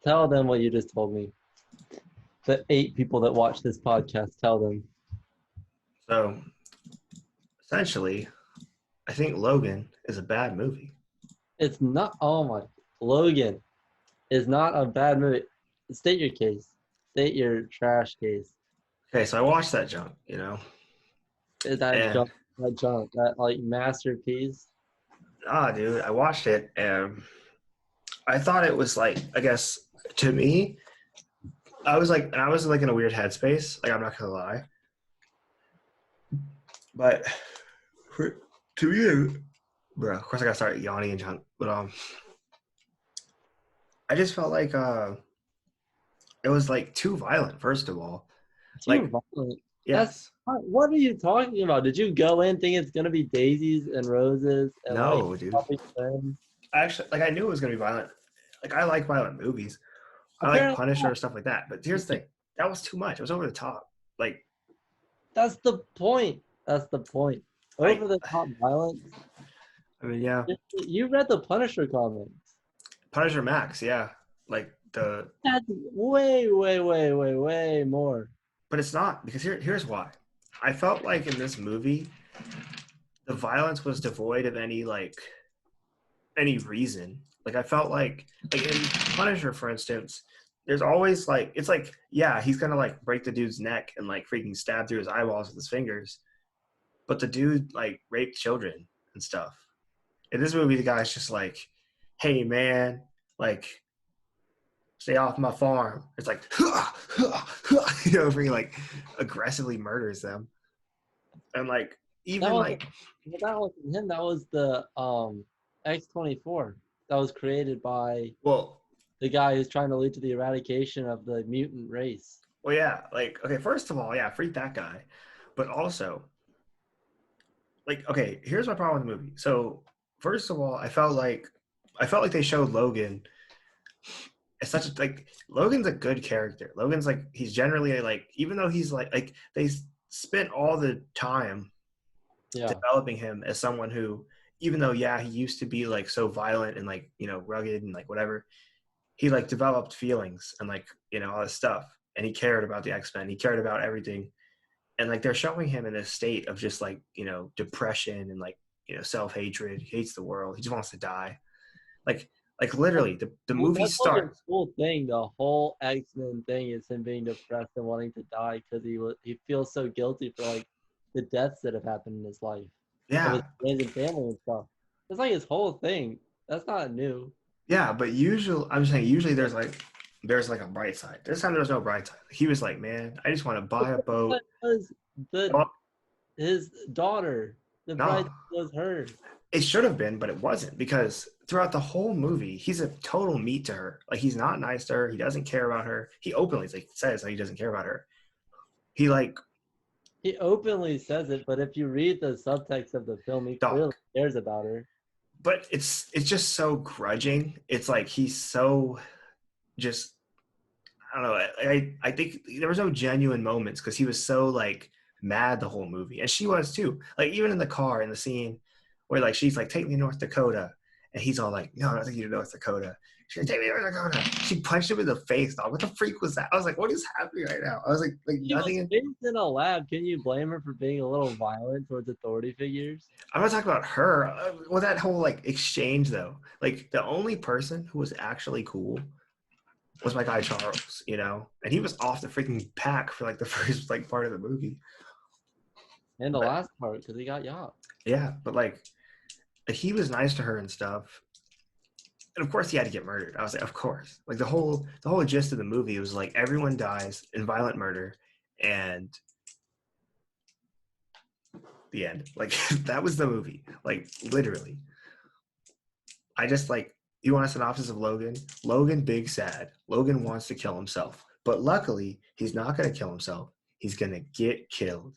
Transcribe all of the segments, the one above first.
Tell them what you just told me. The 8 people that watch this podcast, tell them. So, essentially, I think Logan is a bad movie. It's not. Oh my. Logan is not a bad movie. State your case. State your trash case. Okay, so I watched that junk, That and junk, that like masterpiece. dude, I watched it and I thought it was like, I guess to me, I was like in a weird headspace. Like I'm not gonna lie, but to me, bro, of course I gotta start yawning and junk. But I just felt like it was like too violent. First of all, Too like violent. That's yes, what are you talking about? Did you go in thinking it's gonna be daisies and roses and like no, dude. puppy friends? Actually, like I knew it was gonna be violent. Like I like violent movies. I like Apparently, Punisher and stuff like that. But here's the thing: that was too much. It was over the top. Like, that's the point. That's the point. like, Over the top violence. I mean, yeah, You read the Punisher comics. Punisher Max, yeah, like the. That's way, way, way, way, way more. But it's not because here's why. I felt like in this movie, the violence was devoid of any reason. Like I felt like in Punisher, for instance, there's always like it's like yeah, he's gonna like break the dude's neck and like freaking stab through his eyeballs with his fingers, but the dude like raped children and stuff. In this movie, the guy's just like, hey man, like stay off my farm. It's like freaking like aggressively murders them, and like That even was like that wasn't him. That was the X-24. That was created by well the guy who's trying to lead to the eradication of the mutant race. well yeah like okay first of all yeah freak that guy, but also like okay here's my problem with the movie. So first of all I felt like they showed Logan as such a like Logan's a good character. Logan's like he's generally like even though he's like they spent all the time Yeah. developing him as someone who even though yeah he used to be like so violent and like rugged and like whatever, he like developed feelings and like all this stuff, and he cared about the X-Men, he cared about everything, and like they're showing him in a state of just like depression and like self-hatred. He hates the world, he just wants to die. like like literally the Well, movie that's like a starts. cool thing. The whole X-Men thing is him being depressed and wanting to die because he feels so guilty for like the deaths that have happened in his life of his Yeah, friends and family and stuff. That's like his whole thing. That's not new. yeah, but usually I'm just saying usually there's like a bright side. This time there was no bright side. He was like, man, I just want to buy a boat. Was I the want, his daughter, the no, bride was her. it should have been, but it wasn't because throughout the whole movie, he's a total meat to her. Like he's not nice to her. He doesn't care about her. He openly like says like he doesn't care about her. He like He openly says it, but if you read the subtext of the film, he clearly dog. cares about her. But it's just so grudging. It's like he's so just I don't know. I think there was no genuine moments because he was so like mad the whole movie, and she was too. Like even in the car in the scene where like she's like, "Take me to North Dakota," and he's all like, "No, I'm not taking you to North Dakota." She's like, "Take me to North Dakota." She punched him in the face, dog. What the freak was that? I was like, "What is happening right now?" I was like She was nothing. based in a lab. Can you blame her for being a little violent towards authority figures? I'm not talking about her. Well, that whole like exchange though, like the only person who was actually cool was my guy Charles, and he was off the freaking pack for like the first like part of the movie. And the But last part, because he got yacht. yeah, but like he was nice to her and stuff, and of course he had to get murdered. I was like, of course. Like the whole gist of the movie was like everyone dies in violent murder, and the end. Like that was the movie. Like literally. I just like you want a synopsis of Logan? Logan big sad. Logan wants to kill himself. But luckily, he's not gonna kill himself. He's gonna get killed.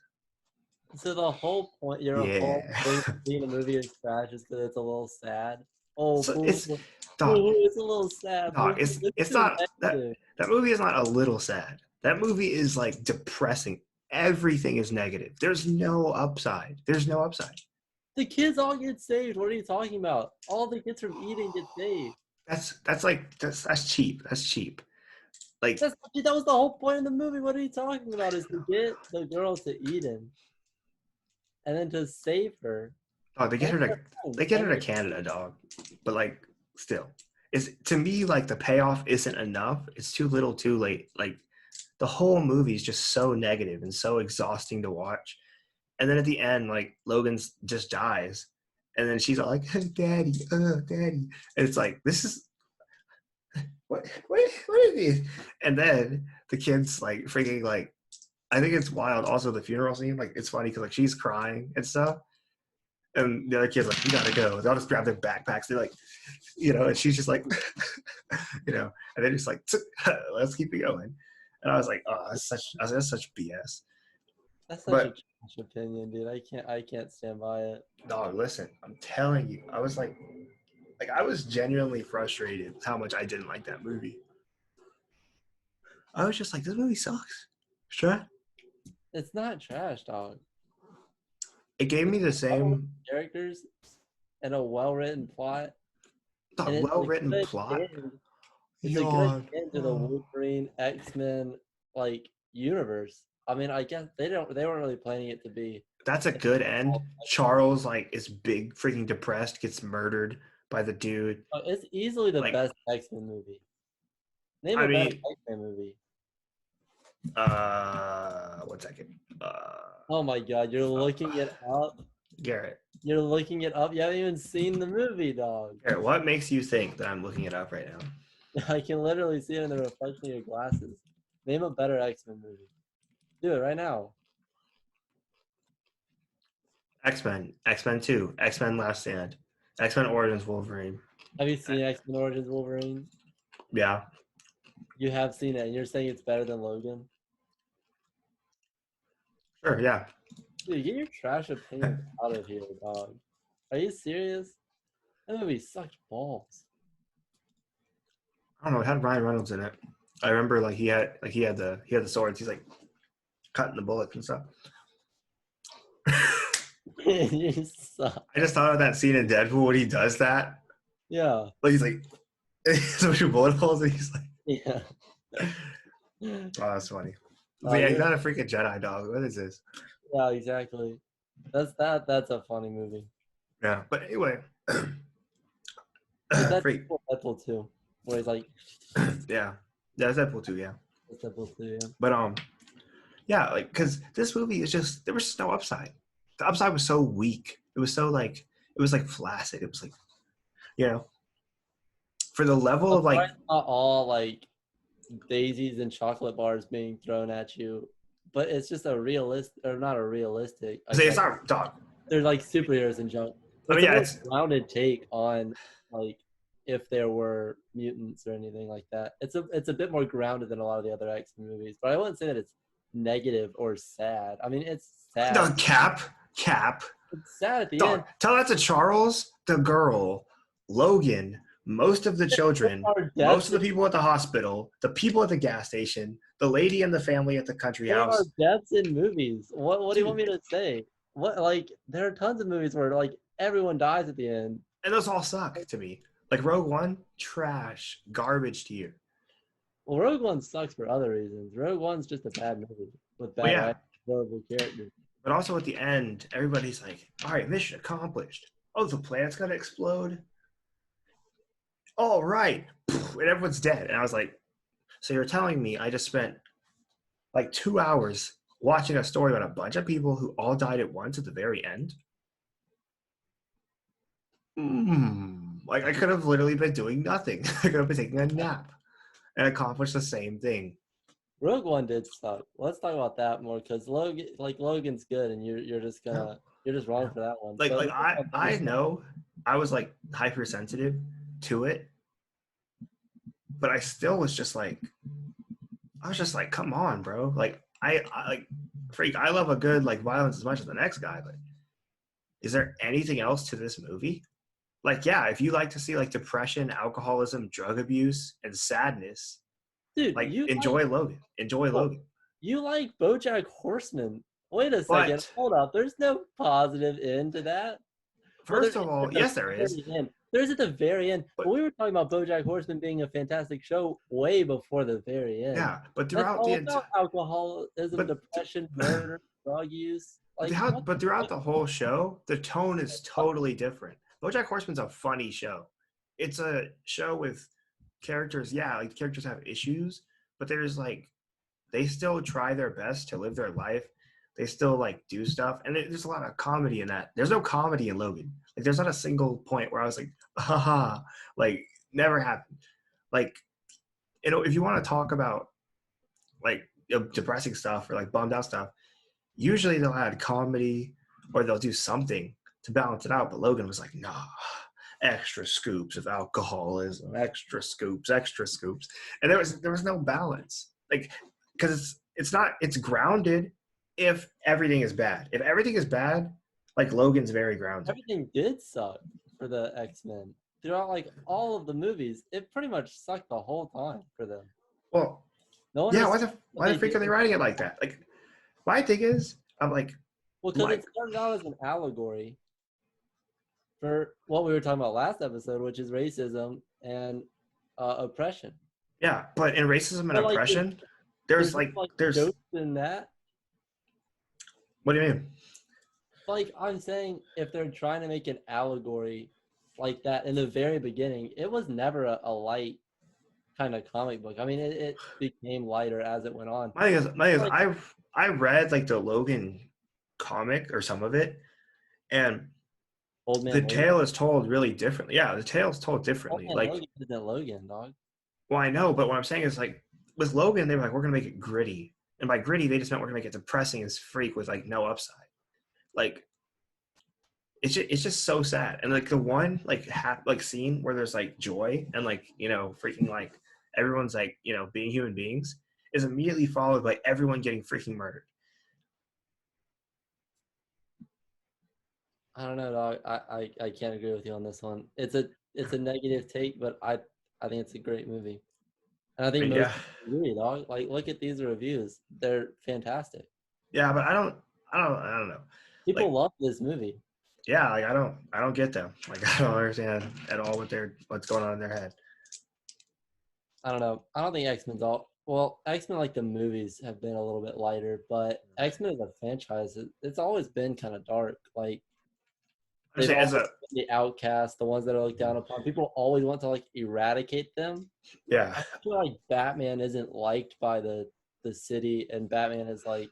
So the whole point, your whole Yeah. thing for being a movie is trash is that it's a little sad. Oh, So boo, it's boo, dog, boo, it's a little sad. Boo, dog, boo, it's it's too not that negative. that movie is not a little sad. That movie is like depressing. Everything is negative. There's no upside. There's no upside. The kids all get saved. What are you talking about? All the kids from Eden get saved. That's cheap. That's cheap. Like, That was the whole point of the movie. What are you talking about? Is to get the girl to Eden and then to save her. oh, That's the they thing. get I her to mean, Canada, dog. But like, still, is to me like the payoff isn't enough. It's too little, too late. Like the whole movie is just so negative and so exhausting to watch. And then at the end, like Logan's just dies, and then she's all like, "Daddy, Daddy," and it's like, this is what is this? And then the kids like freaking like, I think it's wild. Also, the funeral scene, like it's funny because like she's crying and stuff, and the other kids like, "You gotta go." They'll just grab their backpacks. They're like, and she's just like, and they're just like, "Let's keep it going." And I was like, "Oh, that's such BS." that's such a But trash opinion, dude. I can't stand by it. dog, listen, I'm telling you, I was like I was genuinely frustrated with how much I didn't like that movie. I was just like, this movie sucks. Sure. It's not trash, dog. It gave me the Well-written same characters and a well-written plot, and it's well a written good plot. end. It's a good Yawn. end to the Wolverine X-Men like universe. I mean, I guess they weren't really planning it to be. That's a good end. Charles like is big freaking depressed, gets murdered by the dude. It's easily the Like, best X-Men movie. Name I a better mean, X-Men movie. 1 second. Oh my God, you're looking it up. Garrett. You're looking it up. You haven't even seen the movie, dog. Garrett, what makes you think that I'm looking it up right now? I can literally see it in the reflection of your glasses. Name a better X-Men movie. Do it right now. X-Men, X-Men 2, X-Men Last Stand, X-Men Origins Wolverine. Have you seen X-Men Origins Wolverine? Yeah. You have seen it, and you're saying it's better than Logan? Sure, yeah. Dude, get your trash opinions out of here, dog. Are you serious? That movie sucked balls. I don't know, it had Ryan Reynolds in it. I remember like he had the swords, he's like cutting the bullets and stuff. You suck. I just thought of that scene in Deadpool when he does that. Yeah. Like he's like so many bullet holes and he's like, Yeah. oh, that's funny. Oh, Yeah, he's not a freaking Jedi, dog. What is this? Yeah, exactly. That's a funny movie. Yeah, but anyway. That's Freak. Deadpool 2, where he's like, Yeah, that's Deadpool 2, yeah. that's Deadpool 2, yeah. But yeah, like because this movie is just there was just no upside. The upside was so weak. It was so like it was like flaccid. It was like, for the level of like, It's not all like daisies and chocolate bars being thrown at you, but it's just a realistic, or not a realistic. it's not dog. They're like superheroes and junk. I mean, yeah, it's a grounded take on like if there were mutants or anything like that. It's a bit more grounded than a lot of the other X-Men movies, but I wouldn't say that it's negative or sad. I mean, it's sad. No, Cap. It's sad at the Dog, end. tell that to Charles, the girl, Logan, most of the children, most of the people at the hospital, the people at the gas station, the lady and the family at the country There house. are deaths in movies. What do you want me to say? What, like, there are tons of movies where like everyone dies at the end. And those all suck to me. Like Rogue One, trash, garbage tier. Well, Rogue One sucks for other reasons. Rogue One's just a bad movie with bad writing, horrible characters. But also at the end, everybody's like, all right, mission accomplished. Oh, the planet's going to explode? All right. And everyone's dead. And I was like, so you're telling me I just spent like 2 hours watching a story about a bunch of people who all died at once at the very end? Like I could have literally been doing nothing. I could have been taking a nap and accomplished the same thing. Rogue One did suck. Let's talk about that more because Logan's good, and you're just wrong for that one. Like I know I was like hypersensitive to it, but I still was just like, come on, bro. Like I like freak. I love a good like violence as much as the next guy, but is there anything else to this movie? Like, yeah, if you like to see like depression, alcoholism, drug abuse, and sadness. Dude, like enjoy Logan. Logan. You like BoJack Horseman? Wait a second. Hold up. There's no positive end to that. First of all, yes, there is. there's at the very end. But But we were talking about BoJack Horseman being a fantastic show way before the very end. yeah, but That's throughout the all entire about alcoholism, but depression, murder, drug use. Like what but the throughout fuck? the whole show, the tone is totally different. BoJack Horseman's a funny show. It's a show with characters. Yeah, like characters have issues, but there's like they still try their best to live their life. They still like do stuff, and there's a lot of comedy in that. There's no comedy in Logan. Like, there's not a single point where I was like, haha, like never happened. Like, if you want to talk about like depressing stuff or like bummed out stuff, usually they'll add comedy or they'll do something to balance it out. But Logan was like, nah, extra scoops of alcoholism, extra scoops, extra scoops, and there was no balance. Like, because it's grounded. If everything is bad, like Logan's very grounded. Everything did suck for the X-Men throughout like all of the movies. It pretty much sucked the whole time for them. Well, No one yeah, was what why they the freak are did. they writing it like that? Like, my thing is, I'm like, Well, because why? it started out as an allegory for what we were talking about last episode, which is racism and oppression. Yeah, but in racism and But like, oppression, there's no like there's jokes in that. what do you mean? Like I'm saying, if they're trying to make an allegory like that in the very beginning, it was never a light kind of comic book. I mean, it became lighter as it went on. My thing is, Like I read like the Logan comic or some of it, and Old the Man Logan. tale is told really differently. Yeah, the tale is told Old differently. Man Like, Logan isn't Logan, dog. well, I know, but what I'm saying is like with Logan, they were like, we're gonna make it gritty, and by gritty, they just meant we're gonna make it depressing as freak with like no upside. Like, it's just so sad. And like the one like scene where there's like joy and like freaking like everyone's like being human beings is immediately followed by everyone getting freaking murdered. I don't know, dog. I can't agree with you on this one. It's a negative take, but I think it's a great movie, and I think most Yeah, people agree, dog. Like look at these reviews; they're fantastic. yeah, but I don't know. People Like, love this movie. yeah, like I don't get them. Like, I don't understand at all what's going on in their head. I don't know. I don't think X-Men's all well. X-Men like the movies have been a little bit lighter, but X-Men as a franchise, it's always been kind of dark. Like I'm they've saying always been the outcasts, the ones that are looked down upon. People always want to like eradicate them. yeah, I feel like Batman isn't liked by the city, and Batman is like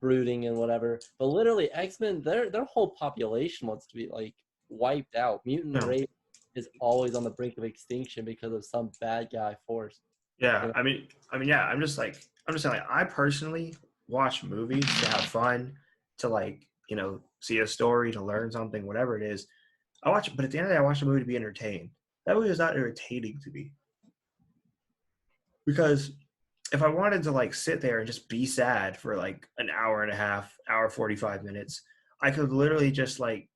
brooding and whatever. But literally, X-Men, their whole population wants to be like wiped out. Mutant no, race is always on the brink of extinction because of some bad guy force. You yeah. know? Yeah. I'm just saying, like, I personally watch movies to have fun, to like see a story, to learn something, whatever it is. I watch, but at the end of the day, I watch a movie to be entertained. That movie is not entertaining to me because if I wanted to like sit there and just be sad for like an hour and a half, hour 45 minutes, I could literally just like,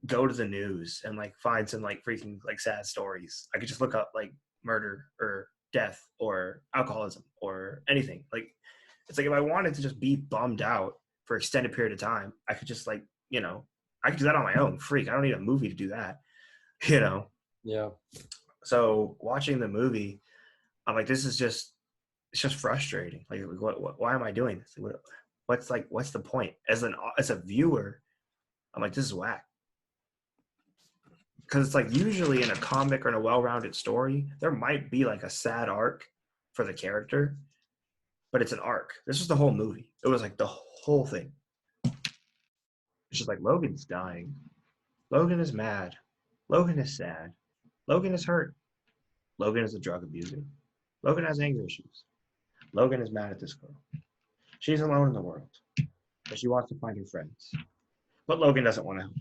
go to the news and like find some like freaking like sad stories. I could just look up like murder or death or alcoholism or anything. Like, it's like if I wanted to just be bummed out for an extended period of time, I could just like, I could do that on my own. Freak. I don't need a movie to do that, you know? Yeah. So watching the movie, I'm like, it's just frustrating. Like, why am I doing this? What's the point? As a viewer, I'm like, this is whack. Because it's like usually in a comic or in a well-rounded story, there might be like a sad arc for the character, but it's an arc. This was the whole movie. It was like the whole thing. It's just like Logan's dying. Logan is mad. Logan is sad. Logan is hurt. Logan is a drug abuser. Logan has anger issues. Logan is mad at this girl. She's alone in the world, but she wants to find her friends. But Logan doesn't want to help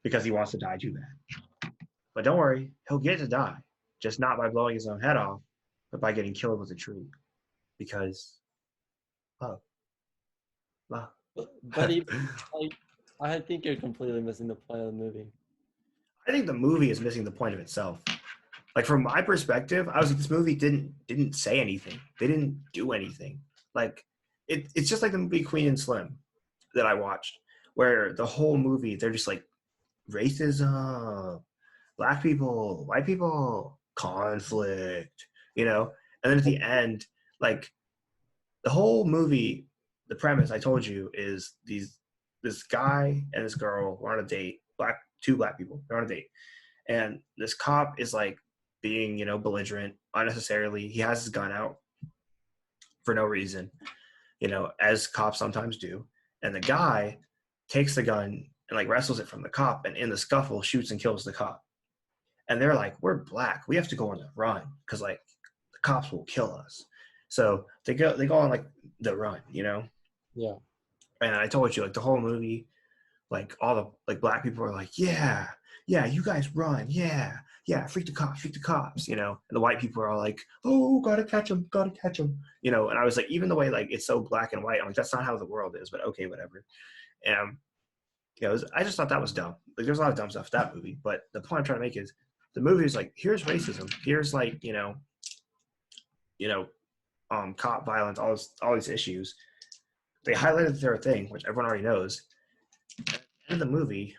because he wants to die too bad. But don't worry, he'll get to die, just not by blowing his own head off, but by getting killed with a tree. Because love. Love. But even like, I think you're completely missing the point of the movie. I think the movie is missing the point of itself. Like, from my perspective, I was like, this movie didn't say anything. They didn't do anything. Like, it's just like the movie Queen and Slim that I watched, where the whole movie they're just like racism, black people, white people, conflict, you know? And then at the end, like the whole movie, the premise I told you is this guy and this girl were on a date, two black people, they're on a date. And this cop is like being, belligerent unnecessarily. He has his gun out for no reason, as cops sometimes do. And the guy takes the gun and like wrestles it from the cop, and in the scuffle shoots and kills the cop. And they're like, we're black, we have to go on the run because like the cops will kill us. So they go on like the run. Yeah. And I told you, like the whole movie, like all the like black people are like, yeah, you guys run, yeah, freak the cops, And the white people are all like, oh, gotta catch them. And I was like, even the way like it's so black and white, I'm like, that's not how the world is, but okay, whatever. And I just thought that was dumb. Like there's a lot of dumb stuff in that movie, but the point I'm trying to make is the movie is like, here's racism, here's like, cop violence, all these issues. They highlighted their thing, which everyone already knows. At the end of the movie,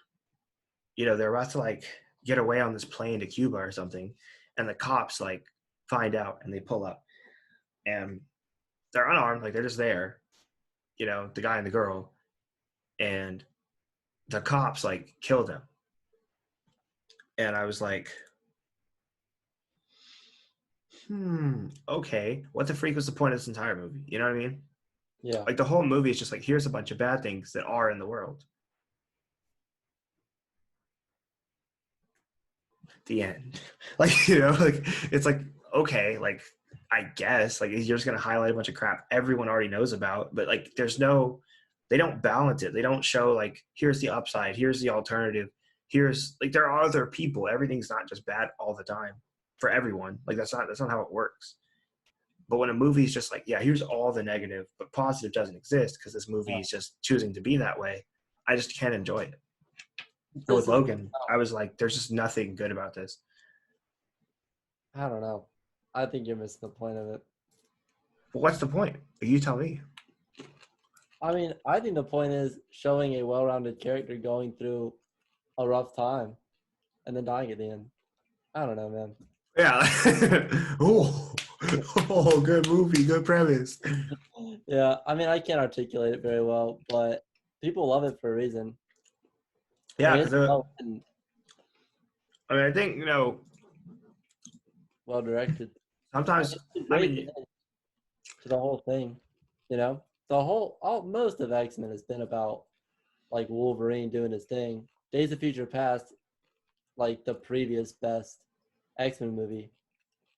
they're about to like get away on this plane to Cuba or something, and the cops like find out and they pull up, and they're unarmed, like they're just there, the guy and the girl, and the cops like kill them. And I was like, okay, what the freak was the point of this entire movie? You know what I mean? Yeah. Like the whole movie is just like, here's a bunch of bad things that are in the world. The end. Like, like it's like, okay, like I guess like you're just gonna highlight a bunch of crap everyone already knows about, but like they don't balance it. They don't show like, here's the upside, here's the alternative, here's like there are other people. Everything's not just bad all the time for everyone. Like that's not how it works. But when a movie is just like, yeah, here's all the negative, but positive doesn't exist because this movie is just choosing to be that way, I just can't enjoy it. So with Logan, I was like, there's just nothing good about this. I don't know. I think you're missing the point of it. But what's the point? You tell me. I mean, I think the point is showing a well-rounded character going through a rough time and then dying at the end. I don't know, man. Yeah. Oh, good movie, good premise. Yeah, I mean, I can't articulate it very well, but people love it for a reason. Yeah, I mean, I think, well directed. Sometimes, to the whole thing, most of X-Men has been about like Wolverine doing his thing. Days of Future Past, like the previous best X-Men movie,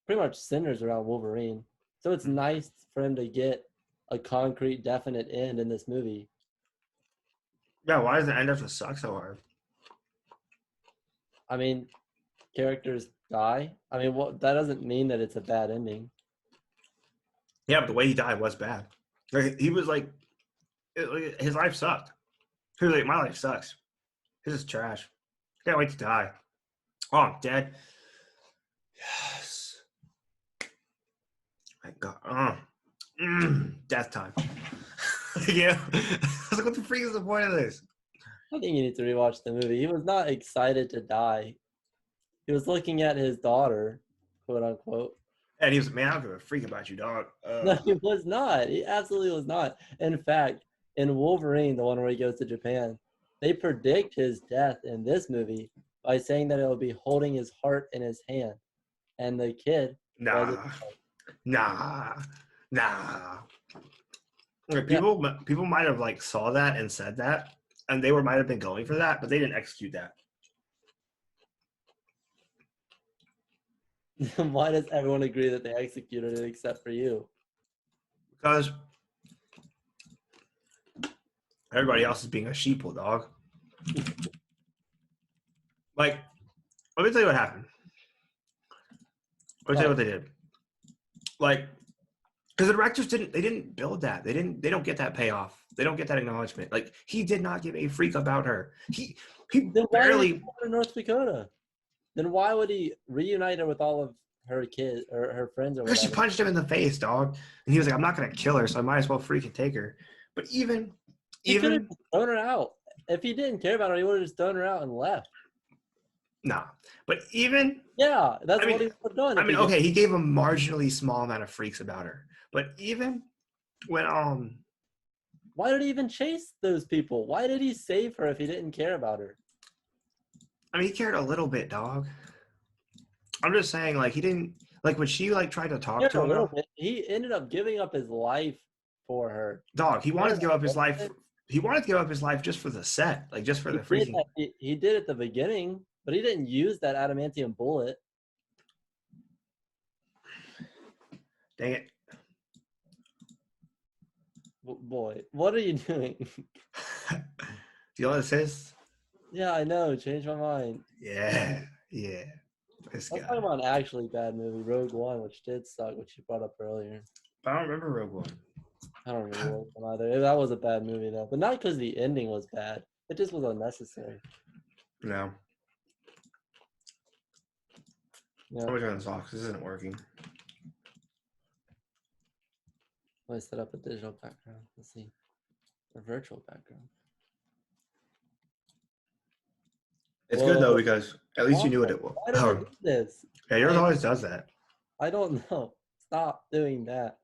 pretty much centers around Wolverine. So it's nice for him to get a concrete, definite end in this movie. Yeah, why does the end have to suck so hard? I mean, characters die. I mean, that doesn't mean that it's a bad ending. Yeah, but the way he died was bad. Like, he was like, his life sucked. He was like, my life sucks. This is trash. Can't wait to die. Oh, I'm dead. Yes. My God. Death time. Yeah. I was like, what the freak is the point of this? I think you need to rewatch the movie. He was not excited to die. He was looking at his daughter, quote unquote. And he was, man, I don't give a freak about you, dog. No, he was not. He absolutely was not. In fact, in Wolverine, the one where he goes to Japan, they predict his death in this movie by saying that it will be holding his heart in his hand. And the kid... Nah. People might have like saw that and said that, and they might have been going for that, but they didn't execute that. Why does everyone agree that they executed it except for you? Because everybody else is being a sheeple, dog. Like, let me tell you what happened. Let me tell you what they did. Like, because the directors didn't build that. They don't get that payoff. They don't get that acknowledgement. Like, he did not give a freak about her. He then barely. Why would he go to North Dakota? Then why would he reunite her with all of her kids or her friends or whatever? Because she punched him in the face, dog. And he was like, I'm not going to kill her, so I might as well freaking take her. But he could have thrown her out. If he didn't care about her, he would have just thrown her out and left. Nah. But even Yeah, that's I what mean he would have done I if he mean, did. okay, he gave a marginally small amount of freaks about her. But even when Why did he even chase those people? Why did he save her if he didn't care about her? I mean he cared a little bit, dog. I'm just saying, like, he didn't like when she like tried to He talk cared to a him little though. bit. He ended up giving up his life for her. Dog, he wanted Remember to give that up his life. bullshit? He wanted to give up his life just for the set, like just for He the did freaking. that. He did at the beginning, but he didn't use that adamantium bullet. Dang it! Boy, what are you doing? Do you know what this is? Yeah, I know. Change my mind. Yeah, yeah. This Let's guy. talk about an actually bad movie, Rogue One, which did suck, which you brought up earlier. I don't remember Rogue One. I don't remember Rogue One either. That was a bad movie though, but not because the ending was bad. It just was unnecessary. No. Yeah, I'm gonna turn this off because this isn't working. I set up a digital background. Let's see, a virtual background. It's good though Whoa! because at least Why? you knew what it was. Why does it Oh, do this? yeah, yours I always does that. I don't know. Stop doing that.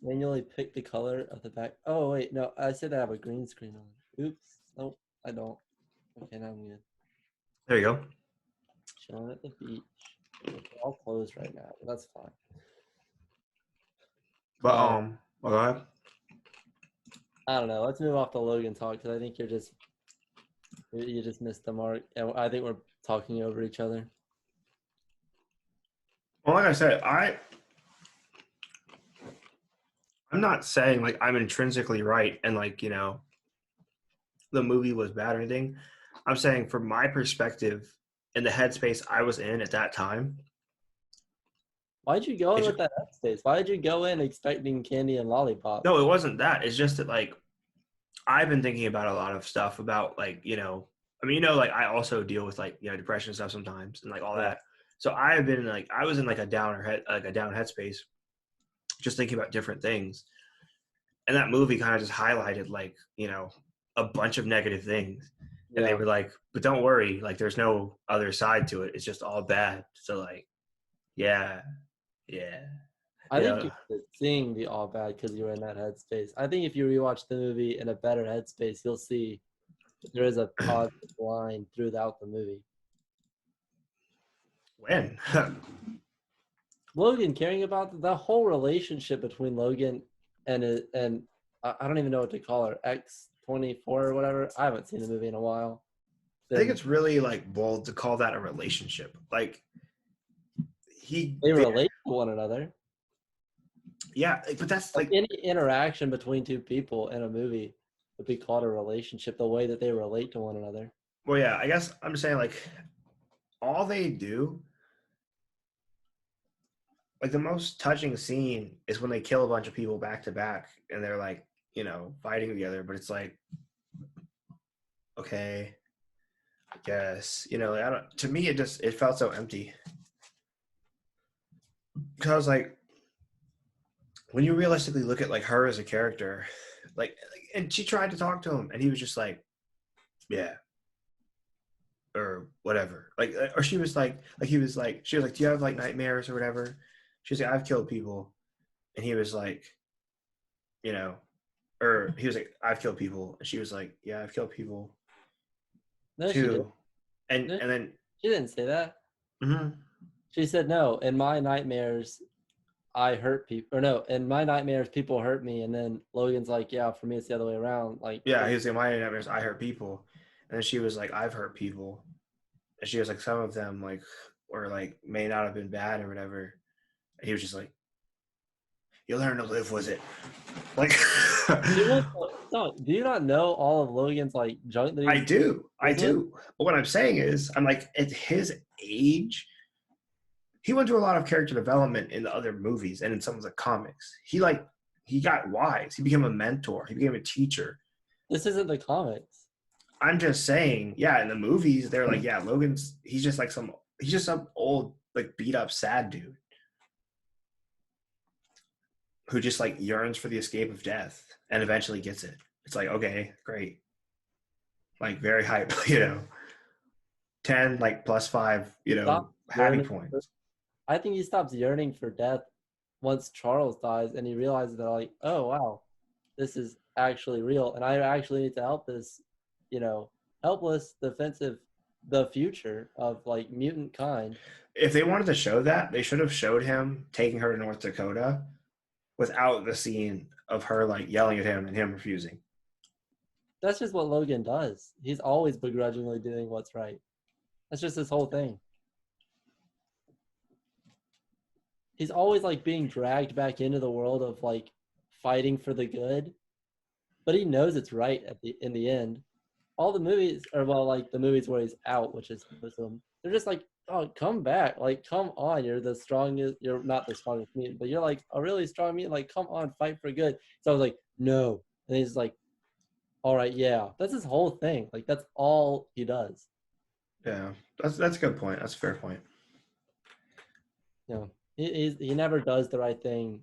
Manually pick the color of the back. Oh wait, no, I said I have a green screen on. Oops. Nope, I don't. Okay, now I'm good. There you go. Chilling at the beach. It's all closed right now, but that's fine. But well, go ahead. I don't know. Let's move off the Logan talk because I think you just missed the mark, and I think we're talking over each other. Well, like I said, I'm not saying like I'm intrinsically right and like the movie was bad or anything. I'm saying from my perspective in the headspace I was in at that time. Why'd you go in It's, with that headspace? Why did you go in expecting candy and lollipops? no, it wasn't that. It's just that like I've been thinking about a lot of stuff about like I mean like I also deal with like depression stuff sometimes and like all Yeah, that. So I've been like I was in like a down headspace, just thinking about different things. And that movie kind of just highlighted like a bunch of negative things, and they yeah. were like, but don't worry, like there's no other side to it, it's just all bad. So like yeah, yeah, I you think know. you're seeing the all bad because you were in that headspace. I think if you rewatch the movie in a better headspace, you'll see there is a positive line throughout the movie. When Logan caring about the whole relationship between Logan and I don't even know what to call her, X-24 or whatever. I haven't seen the movie in a while. I think Then it's really like bold to call that a relationship. Like he they relate to one another. yeah, but that's Like like any interaction between two people in a movie would be called a relationship, the way that they relate to one another. well yeah, I guess I'm saying like all they do, like the most touching scene is when they kill a bunch of people back to back and they're like fighting together, but it's like okay, I guess like, I don't. To me, it felt so empty because like when you realistically look at like her as a character, and she tried to talk to him, and he was just like, yeah, or whatever. Or she was like he was like, she was like, do you have like nightmares or whatever? She was like, I've killed people, and he was like, or he was like, I've killed people, and she was like, yeah, I've killed people No, she did. too, and No, and then. she didn't say that. Mhm. She said, no, in my nightmares, I hurt people. Or no, in my nightmares, people hurt me. And then Logan's like, yeah, for me, it's the other way around. Like, Yeah, he was like, my nightmares, I hurt people. And then she was like, I've hurt people. And she was like, some of them like were like may not have been bad or whatever. And he was just like, you learn to live with it. Like do you not know all of Logan's like junk that I he's do. I with? do. But what I'm saying is, I'm like, at his age, he went through a lot of character development in the other movies and in some of the comics. He got wise. He became a mentor. He became a teacher. This isn't the comics. I'm just saying, yeah, in the movies, they're like, yeah, he's just some old, like beat up sad dude who just like yearns for the escape of death and eventually gets it. It's like, okay, great. Like very hype, 10 like plus 5, Stop happy yearning for, points. I think he stops yearning for death once Charles dies and he realizes that like, oh wow, this is actually real and I actually need to help this, you know, helpless, defensive, the future of like mutant kind. If they wanted to show that, they should have showed him taking her to North Dakota without the scene of her like yelling at him and him refusing. That's just what Logan does. He's always begrudgingly doing what's right. That's just his whole thing. He's always like being dragged back into the world of like fighting for the good, but he knows it's right at the in the end. All the movies, or well, like the movies where he's out, which is most of them, they're just like, oh, come back, like come on, you're the strongest. You're not the strongest mutant, but you're like a really strong mutant. Like come on, fight for good. So I was like, no, and he's like, all right, yeah, that's his whole thing. Like that's all he does. Yeah, that's a good point. That's a fair point. You know, he never does the right thing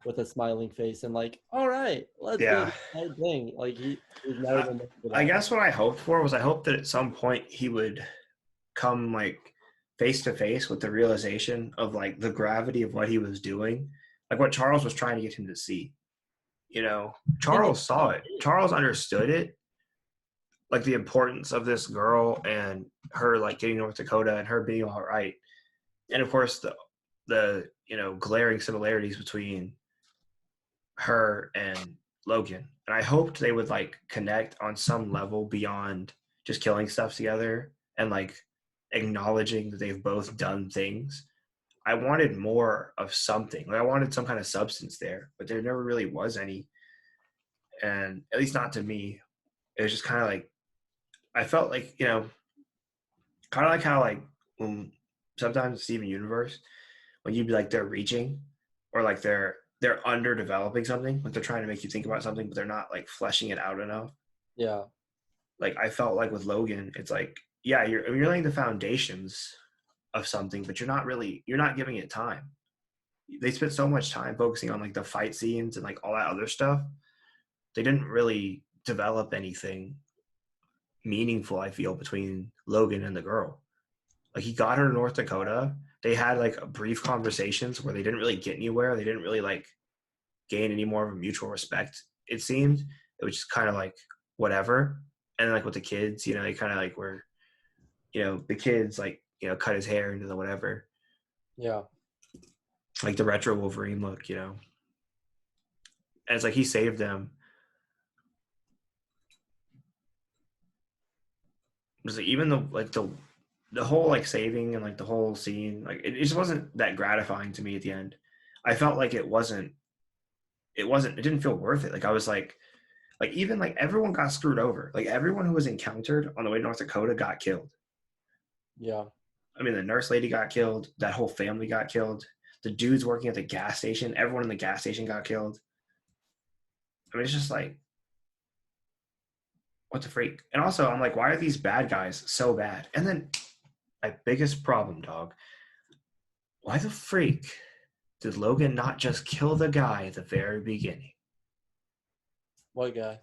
with a smiling face and like, all right, let's go do Yeah. the right thing. Like he's never I, been there for I that. guess what I hoped for was I hoped that at some point he would come like face to face with the realization of like the gravity of what he was doing, like what Charles was trying to get him to see. In the Charles saw it. Charles understood it, like the importance of this girl and her like getting North Dakota and her being all right. And of course the glaring similarities between her and Logan. And I hoped they would like connect on some level beyond just killing stuff together and like acknowledging that they've both done things. I wanted more of something. Like I wanted some kind of substance there, but there never really was any. And at least not to me. It was just kind of like I felt like, kind of like how like when sometimes Steven Universe, when you'd be like they're reaching or like they're underdeveloping something, like they're trying to make you think about something, but they're not like fleshing it out enough. Yeah, Like I felt like with Logan, it's like, yeah, you're laying the foundations of something, but you're not giving it time. They spent so much time focusing on like the fight scenes and like all that other stuff. They didn't really develop anything meaningful, I feel, between Logan and the girl. Like he got her to North Dakota. They had like brief conversations where they didn't really get anywhere. They didn't really like gain any more of a mutual respect, it seemed. It was just kind of like whatever. And like with the kids, they kind of like were, the kids like, cut his hair into the whatever. yeah. Like the retro Wolverine look, And it's like he saved them. It was like even the whole like saving and like the whole scene, like it just wasn't that gratifying to me at the end. I felt like it didn't feel worth it. Like I was like even like everyone got screwed over. Like everyone who was encountered on the way to North Dakota got killed. Yeah. I mean, the nurse lady got killed. That whole family got killed. The dudes working at the gas station, everyone in the gas station got killed. I mean, it's just like, what the freak? And also, I'm like, why are these bad guys so bad? And then my biggest problem, dog, why the freak did Logan not just kill the guy at the very beginning? What guy?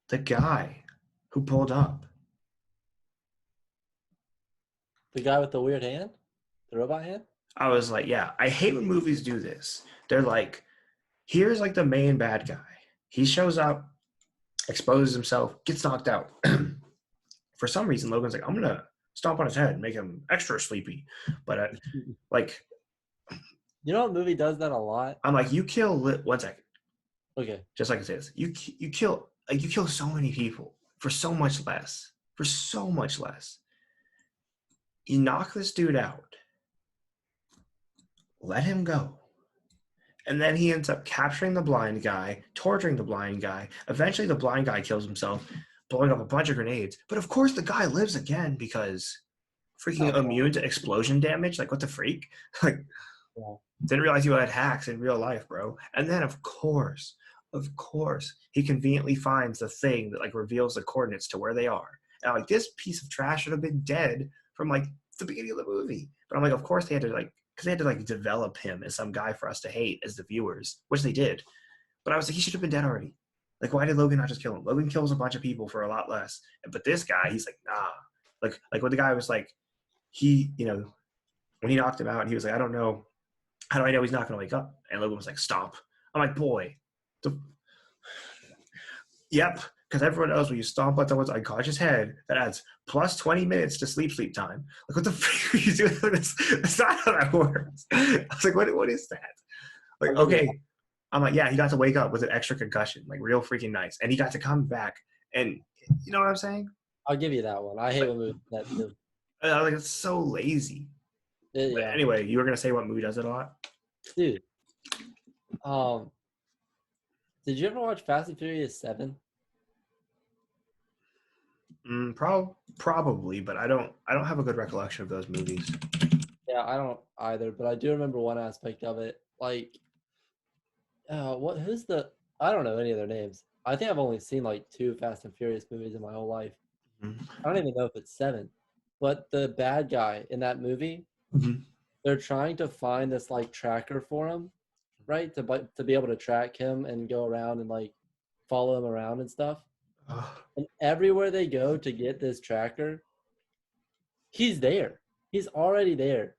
The guy who pulled up. The guy with the weird hand? The robot hand? I was like, yeah, I hate when movies do this. They're like, here's like the main bad guy. He shows up, exposes himself, gets knocked out. For some reason, Logan's like, I'm going to stomp on his head and make him extra sleepy. But like, You know what movie does that a lot? I'm like, you kill, 1 second. Okay. Just like it says, you kill so many people for so much less. For so much less. You knock this dude out. Let him go. And then he ends up capturing the blind guy, torturing the blind guy. Eventually, the blind guy kills himself, blowing up a bunch of grenades. But of course, the guy lives again because freaking immune to explosion damage. Like, what the freak? Like, Yeah. didn't realize you had hacks in real life, bro. And then, of course, he conveniently finds the thing that like reveals the coordinates to where they are. And I'm like, this piece of trash should have been dead from like the beginning of the movie. But I'm like, of course they had to like, because they had to like develop him as some guy for us to hate as the viewers, which they did. But I was like, he should have been dead already. Like, why did Logan not just kill him? Logan kills a bunch of people for a lot less. But this guy, he's like, nah. Like when the guy was like, he, when he knocked him out, he was like, I don't know. How do I know he's not going to wake up? And Logan was like, stop. I'm like, boy. Yep. Because everyone knows when you stomp on someone's unconscious head, that adds plus 20 minutes to sleep time. Like, what the freak are you doing? That's not how that works. I was like, what is that? Like, okay. I'm like, yeah, he got to wake up with an extra concussion. Like, real freaking nice. And he got to come back. And you know what I'm saying? I'll give you that one. I hate when movies do that too. I was like, it's so lazy. But Yeah. anyway, you were going to say what movie does it a lot? Dude. Did you ever watch Fast and Furious 7? Probably, but I don't have a good recollection of those movies. Yeah, I don't either, but I do remember one aspect of it. Like, I don't know any of their names. I think I've only seen like 2 Fast and Furious movies in my whole life. Mm-hmm. I don't even know if it's 7. But the bad guy in that movie, mm-hmm. they're trying to find this like tracker for him, right? To be able to track him and go around and like follow him around and stuff. And everywhere they go to get this tracker, he's there. He's already there.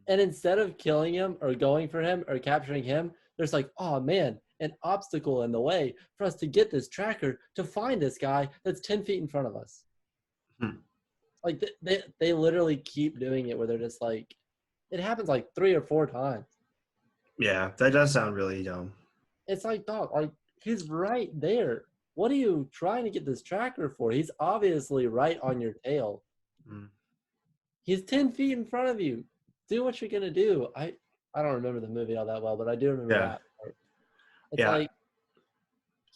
And instead of killing him or going for him or capturing him, there's like, oh man, an obstacle in the way for us to get this tracker to find this guy that's 10 feet in front of us. Like they literally keep doing it where they're just like, it happens like 3 or 4 times. Yeah, that does sound really dumb. It's like, dog, like he's right there. What are you trying to get this tracker for? He's obviously right on your tail. He's 10 feet in front of you. Do what you're gonna do. I don't remember the movie all that well, but I do remember that part. It's like,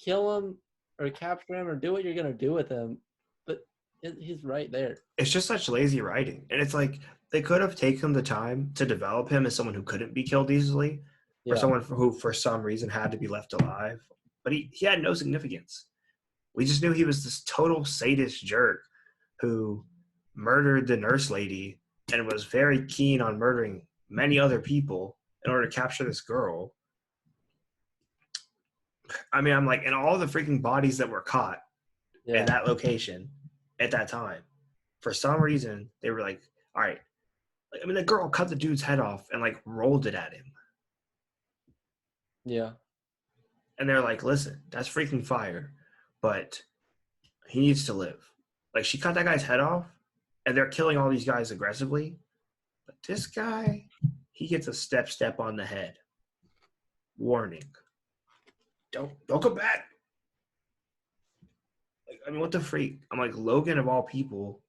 kill him or capture him or do what you're gonna do with him, but he's right there. It's just such lazy writing, and it's like they could have taken the time to develop him as someone who couldn't be killed easily, or someone who for some reason had to be left alive. But he had no significance. We just knew he was this total sadist jerk who murdered the nurse lady and was very keen on murdering many other people in order to capture this girl. I mean, I'm like, and all the freaking bodies that were caught in that location at that time, for some reason, they were like, all right. Like, I mean, the girl cut the dude's head off and like rolled it at him. Yeah. And they're like, listen, that's freaking fire, but he needs to live. Like, she cut that guy's head off, and they're killing all these guys aggressively. But this guy, he gets a step on the head. Warning. Don't come back. Like, I mean, what the freak? I'm like, Logan of all people,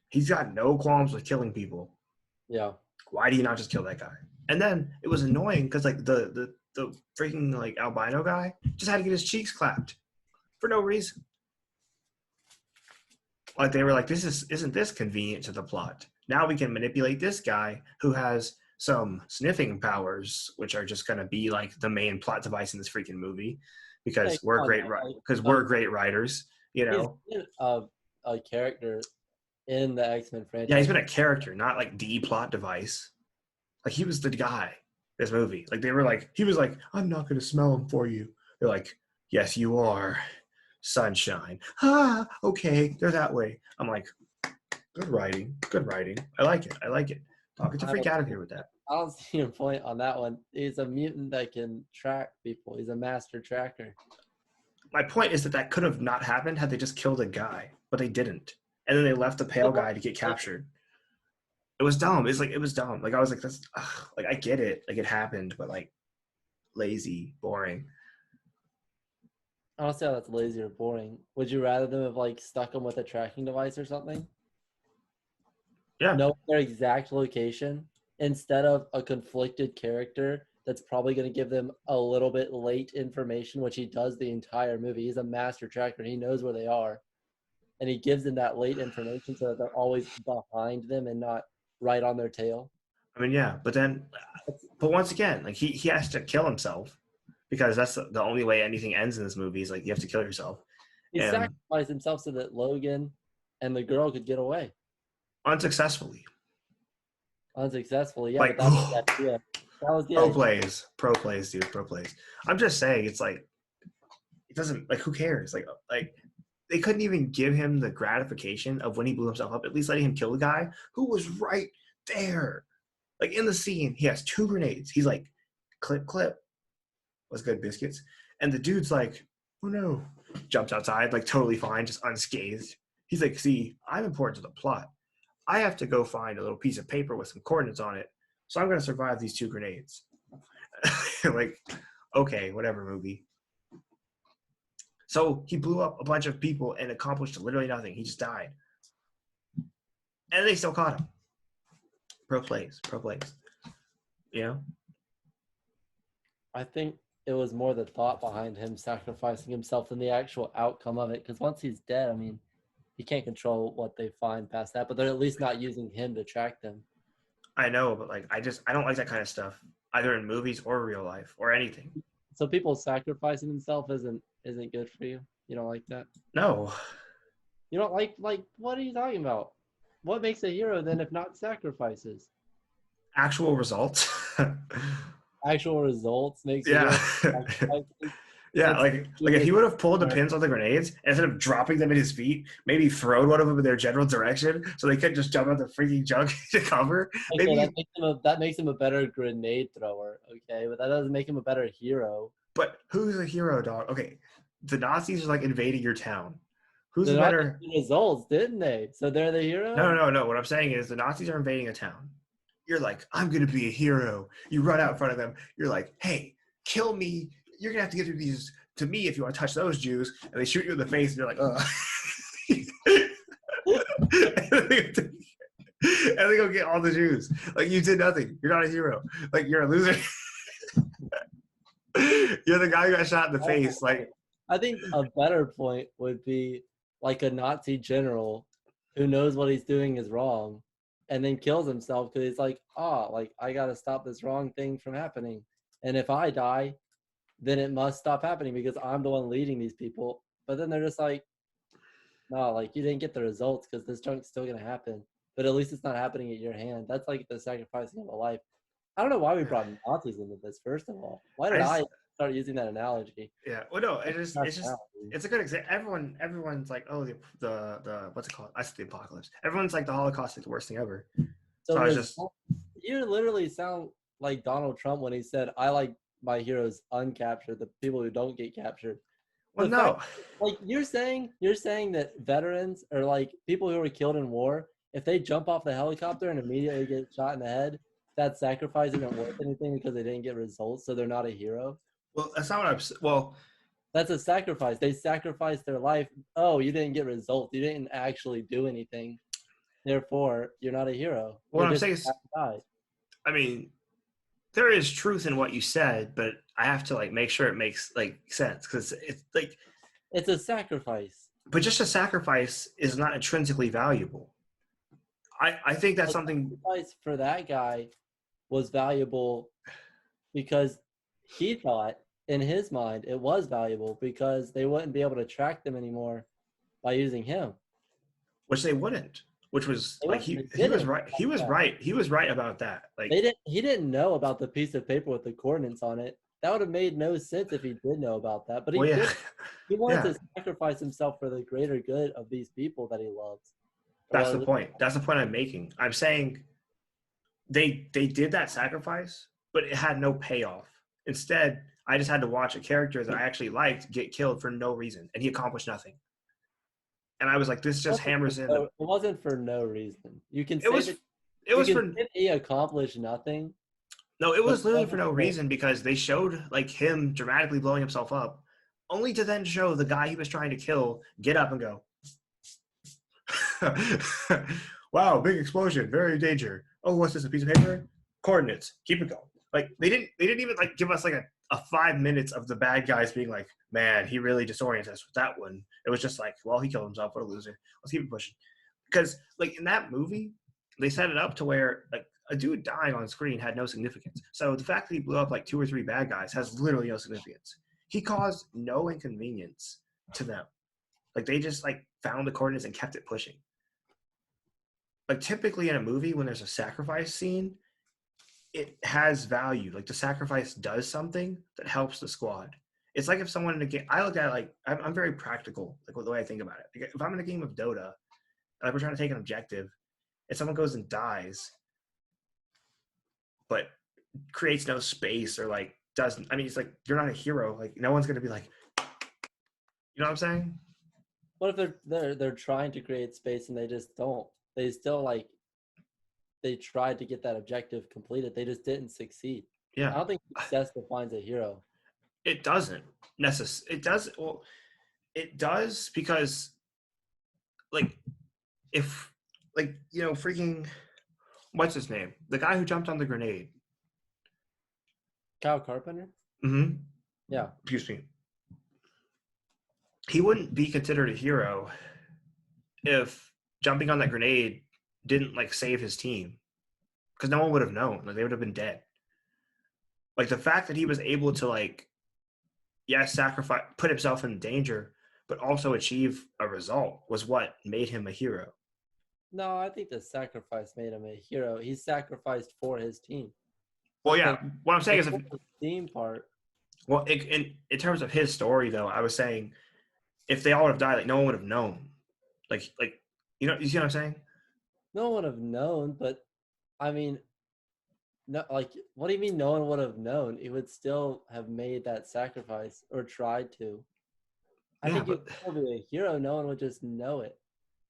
he's got no qualms with killing people. Yeah. Why do you not just kill that guy? And then it was annoying because like the freaking like albino guy just had to get his cheeks clapped for no reason. Like they were like, isn't this convenient to the plot? Now we can manipulate this guy who has some sniffing powers, which are just gonna be like the main plot device in this freaking movie, because we're great writers, you know. He's a character in the X-Men franchise. Yeah, he's been a character, not like the plot device. Like he was the guy. This movie, like they were like, he was like, I'm not gonna smell him for you. They're like, yes, you are. Sunshine. Okay, they're that way. I'm like, good writing. I like it. Don't get to freak out of here with that. I don't see your point on that one. He's a mutant that can track people. He's a master tracker. My point is that could have not happened had they just killed a guy, but they didn't. And then they left the pale guy to get captured. It was dumb. It was dumb. Like I was like, that's like I get it. Like it happened, but like lazy, boring. I don't see how that's lazy or boring. Would you rather them have like stuck them with a tracking device or something? Yeah. Know their exact location instead of a conflicted character that's probably going to give them a little bit late information, which he does the entire movie. He's a master tracker. He knows where they are. And he gives them that late information so that they're always behind them and not right on their tail. I mean, yeah, but once again, like he has to kill himself because that's the only way anything ends in this movie is like you have to kill yourself. He sacrificed himself so that Logan and the girl could get away. Unsuccessfully, yeah. Like, that was the idea. Pro plays, dude. I'm just saying, it's like, it doesn't, like, who cares? Like they couldn't even give him the gratification of when he blew himself up, at least letting him kill the guy who was right there. Like in the scene, he has 2 grenades. He's like, clip, clip. What's good, biscuits? And the dude's like, oh no. Jumps outside, like totally fine, just unscathed. He's like, see, I'm important to the plot. I have to go find a little piece of paper with some coordinates on it. So I'm going to survive these 2 grenades. Like, okay, whatever, movie. So he blew up a bunch of people and accomplished literally nothing. He just died. And they still caught him. Pro plays. You know? I think it was more the thought behind him sacrificing himself than the actual outcome of it. Because once he's dead, I mean, he can't control what they find past that, but they're at least not using him to track them. I know, but like, I don't like that kind of stuff, either in movies or real life or anything. So people sacrificing themselves isn't good for you. You don't like that? No. You don't like what are you talking about? What makes a hero then if not sacrifices? Actual results. Actual results makes a Yeah. hero sacrifices. Yeah, like if he would have pulled the pins on the grenades instead of dropping them at his feet, maybe thrown one of them in their general direction so they couldn't just jump out the freaking junk to cover. Okay, Maybe that makes him a better grenade thrower. Okay, but that doesn't make him a better hero. But who's a hero, dog? Okay, the Nazis are like invading your town. Who's They're the not better? getting results, didn't they? So they're the hero. No. What I'm saying is the Nazis are invading a town. You're like, I'm gonna be a hero. You run out in front of them. You're like, hey, kill me. You're gonna have to get through these to me if you want to touch those Jews. And they shoot you in the face, and you're like, ugh. And they go get all the Jews. Like, you did nothing. You're not a hero. Like, you're a loser. You're the guy who got shot in the face. Like, I think a better point would be like a Nazi general who knows what he's doing is wrong and then kills himself because he's like, like I got to stop this wrong thing from happening. And if I die, then it must stop happening because I'm the one leading these people. But then they're just like, no, like you didn't get the results because this junk's still going to happen. But at least it's not happening at your hand. That's like the sacrificing of a life. I don't know why we brought Nazis into this, first of all. Why did I start using that analogy? Yeah. Well, no, it's a good example. Everyone's like, oh, the what's it called? I said the apocalypse. Everyone's like the Holocaust is the worst thing ever. So I was just, you literally sound like Donald Trump when he said, I like my heroes uncaptured, the people who don't get captured. Well, no. Like you're saying that veterans or like people who were killed in war, if they jump off the helicopter and immediately get shot in the head, that sacrifice isn't worth anything because they didn't get results, so they're not a hero. Well, that's not what I'm. Well, that's a sacrifice. They sacrificed their life. Oh, you didn't get results. You didn't actually do anything. Therefore, you're not a hero. What I'm saying is, I mean, there is truth in what you said, but I have to like make sure it makes like sense because it's like it's a sacrifice. But just a sacrifice is not intrinsically valuable. I think that's something. Sacrifice for that guy was valuable because he thought in his mind it was valuable because they wouldn't be able to track them anymore by using him. Which they wouldn't. Which was like he was right. He was right. He was right about that. Like he didn't know about the piece of paper with the coordinates on it. That would have made no sense if he did know about that. But he did. He wanted to sacrifice himself for the greater good of these people that he loves. That's the point. That's the point I'm making. I'm saying they did that sacrifice, but it had no payoff. Instead, I just had to watch a character that I actually liked get killed for no reason, and he accomplished nothing. And I was like, this just hammers in. It wasn't for no reason. You can say he accomplished nothing. No, it was literally for no reason because they showed like him dramatically blowing himself up, only to then show the guy he was trying to kill get up and go, wow, big explosion, very danger. Oh, what's this? A piece of paper? Coordinates. Keep it going. Like they didn't even like give us like a 5 minutes of the bad guys being like, man, he really disoriented us with that one. It was just like, well, he killed himself. What a loser. Let's keep it pushing. Because like in that movie, they set it up to where like a dude dying on screen had no significance. So the fact that he blew up like 2 or 3 bad guys has literally no significance. He caused no inconvenience to them. Like they just like found the coordinates and kept it pushing. Like typically in a movie, when there's a sacrifice scene, it has value. Like the sacrifice does something that helps the squad. It's like if someone in a game, I look at it like I'm very practical, like with the way I think about it. Like, if I'm in a game of Dota, like we're trying to take an objective, and someone goes and dies, but creates no space or like doesn't. I mean, it's like you're not a hero. Like no one's gonna be like, you know what I'm saying? What if they're trying to create space and they just don't? They still like they tried to get that objective completed. They just didn't succeed. I Yeah, don't think success defines a hero. it doesn't It does. Well, it does because like if like freaking what's his name? The guy who jumped on the grenade. Kyle Carpenter? Mm-hmm. Yeah. Excuse me. He wouldn't be considered a hero if jumping on that grenade didn't like save his team, because no one would have known. Like they would have been dead. Like the fact that he was able to like, yes, sacrifice, put himself in danger, but also achieve a result was what made him a hero. No, I think the sacrifice made him a hero. He sacrificed for his team. Well, Like yeah. What I'm saying is, the team part. well, in terms of his story, though, I was saying if they all would have died, like no one would have known. Like you see what I'm saying? No one would have known, but I mean, no, like, what do you mean no one would have known? He would still have made that sacrifice or tried to. I Yeah, think but you'd still be a hero. No one would just know it.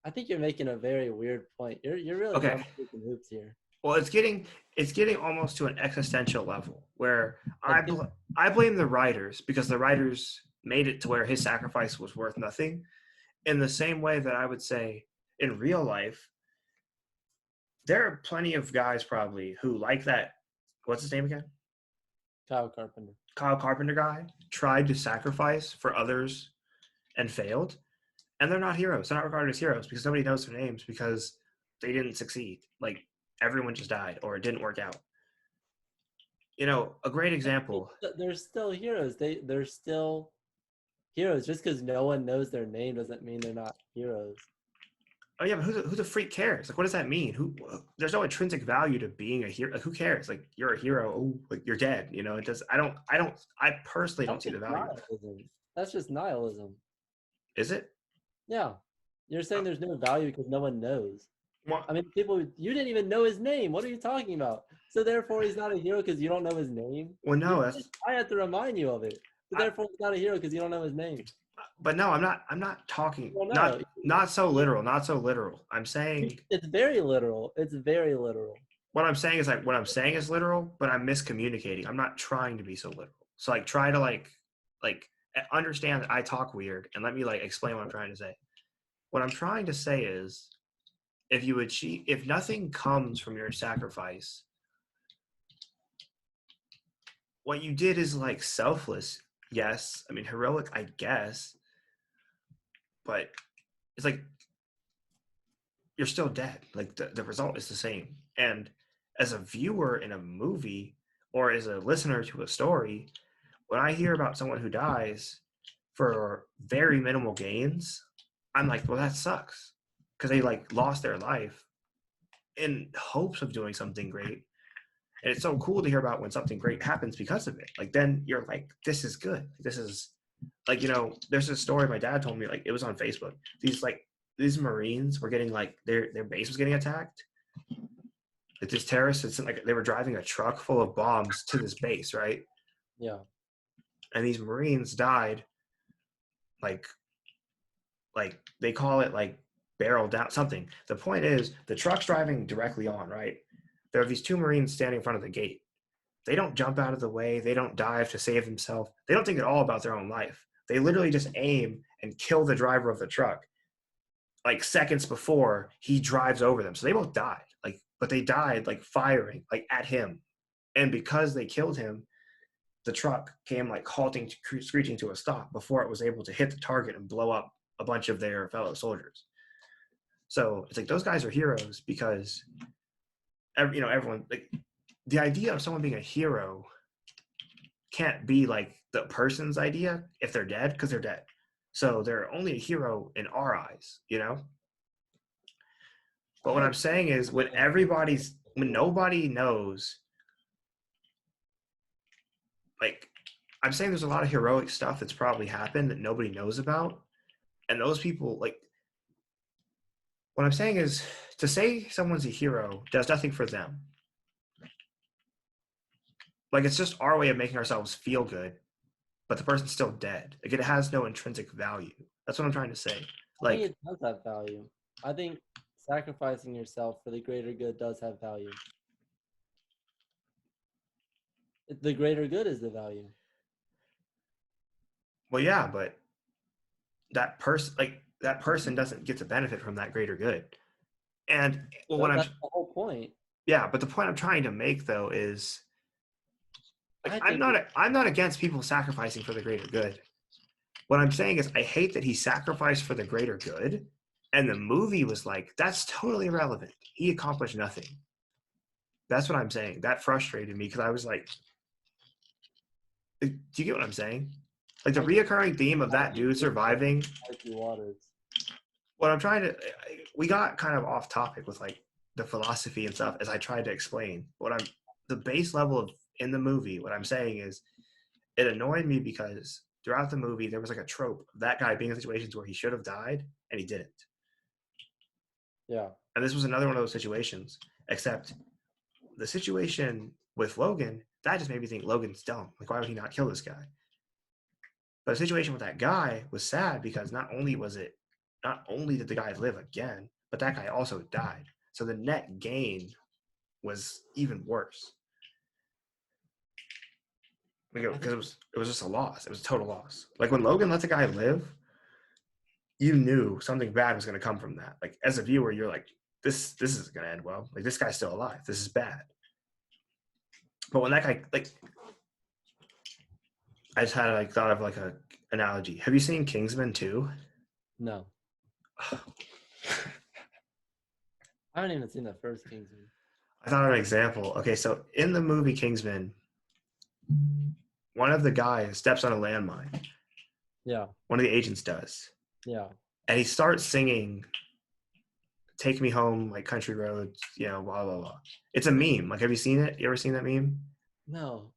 I think you're making a very weird point. You're really okay. jumping through hoops here. Well, it's getting almost to an existential level where Like, I blame the writers because the writers made it to where his sacrifice was worth nothing. In the same way that I would say in real life, there are plenty of guys probably who like that. What's his name again? Kyle Carpenter. Kyle Carpenter guy tried to sacrifice for others and failed, and they're not heroes. They're not regarded as heroes because nobody knows their names because they didn't succeed. Like everyone just died or it didn't work out. A great example. They're still heroes. They're still heroes. Just because no one knows their name doesn't mean they're not heroes. Oh yeah, but who the freak cares? Like, what does that mean? There's no intrinsic value to being a hero. Like, who cares? Like, you're a hero. Oh, like you're dead. It does. I personally don't That's see the just value. nihilism. That's just nihilism. Is it? Yeah. You're saying there's no value because no one knows. Well, I mean, you didn't even know his name. What are you talking about? So therefore, he's not a hero because you don't know his name. well, no, that's. I had to remind you of it. So therefore, he's not a hero because you don't know his name. But no, I'm not. I'm not talking. Well, no, Not so literal. Not so literal. I'm saying. it's very literal. It's very literal. What I'm saying is like what I'm saying is literal, but I'm miscommunicating. I'm not trying to be so literal. So like try to like understand that I talk weird and let me like explain what I'm trying to say. What I'm trying to say is if nothing comes from your sacrifice, what you did is like selfless. Yes. I mean heroic, I guess. But it's like you're still dead. Like the result is the same. And as a viewer in a movie or as a listener to a story, when I hear about someone who dies for very minimal gains, I'm like, well, that sucks. Because they like lost their life in hopes of doing something great. And it's so cool to hear about when something great happens because of it. Like then you're like, this is good. This is like, there's a story my dad told me, like it was on Facebook. These Marines were getting like their base was getting attacked. Like these terrorists, it's like they were driving a truck full of bombs to this base, right? Yeah. And these Marines died like they call it like barrel down something. The point is the truck's driving directly on, right? There are these two Marines standing in front of the gate. They don't jump out of the way. They don't dive to save themselves. They don't think at all about their own life. They literally just aim and kill the driver of the truck. Like seconds before he drives over them. So they both died. But they died like firing like at him. And because they killed him, the truck came like halting, screeching to a stop before it was able to hit the target and blow up a bunch of their fellow soldiers. So it's like those guys are heroes because everyone like the idea of someone being a hero can't be like the person's idea if they're dead because they're dead. So they're only a hero in our eyes. But what I'm saying is when nobody knows, like I'm saying there's a lot of heroic stuff that's probably happened that nobody knows about, and those people like. What I'm saying is, to say someone's a hero does nothing for them. Like it's just our way of making ourselves feel good, but the person's still dead. Like it has no intrinsic value. That's what I'm trying to say. I think Like, it does have value. I think sacrificing yourself for the greater good does have value. The greater good is the value. well, yeah, but that person doesn't get to benefit from that greater good. And well, what I'm That's the whole point. yeah, but the point I'm trying to make though is like I think it, I'm not against people sacrificing for the greater good. What I'm saying is I hate that he sacrificed for the greater good, and the movie was like, that's totally irrelevant. He accomplished nothing. That's what I'm saying. That frustrated me because I was like, do you get what I'm saying? Like the I get reoccurring theme of that dude surviving. icy waters. What I'm trying to, we got kind of off topic with like the philosophy and stuff as I tried to explain. The base level of in the movie, what I'm saying is it annoyed me because throughout the movie there was like a trope of that guy being in situations where he should have died and he didn't. Yeah. And this was another one of those situations, except the situation with Logan, that just made me think Logan's dumb. Like, why would he not kill this guy? But the situation with that guy was sad because not only did the guy live again, but that guy also died. So the net gain was even worse. Because it was just a loss. It was a total loss. Like when Logan let the guy live, you knew something bad was going to come from that. Like as a viewer, you're like, this isn't going to end well. Like this guy's still alive. This is bad. But when that guy, like, I just had like thought of like a analogy. Have you seen Kingsman 2? No. I haven't even seen the first Kingsman. I thought of an example. Okay, so in the movie Kingsman, one of the guys steps on a landmine. Yeah. One of the agents does. Yeah. And he starts singing "Take Me Home," like country roads, you know, blah blah blah. It's a meme. Like, have you seen it? You ever seen that meme? No.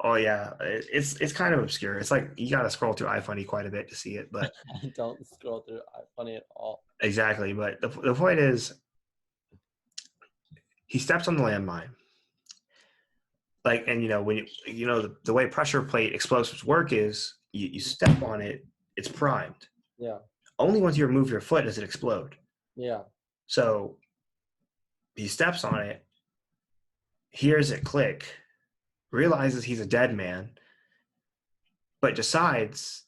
Oh yeah, it's kind of obscure. It's like you got to scroll through iFunny quite a bit to see it, but I don't scroll through funny at all. exactly. But the point is, he steps on the landmine. Like, and you know when you know the way pressure plate explosives work is you step on it, it's primed. Yeah. Only once you remove your foot does it explode. Yeah. So he steps on it, hears it click, realizes he's a dead man, but decides,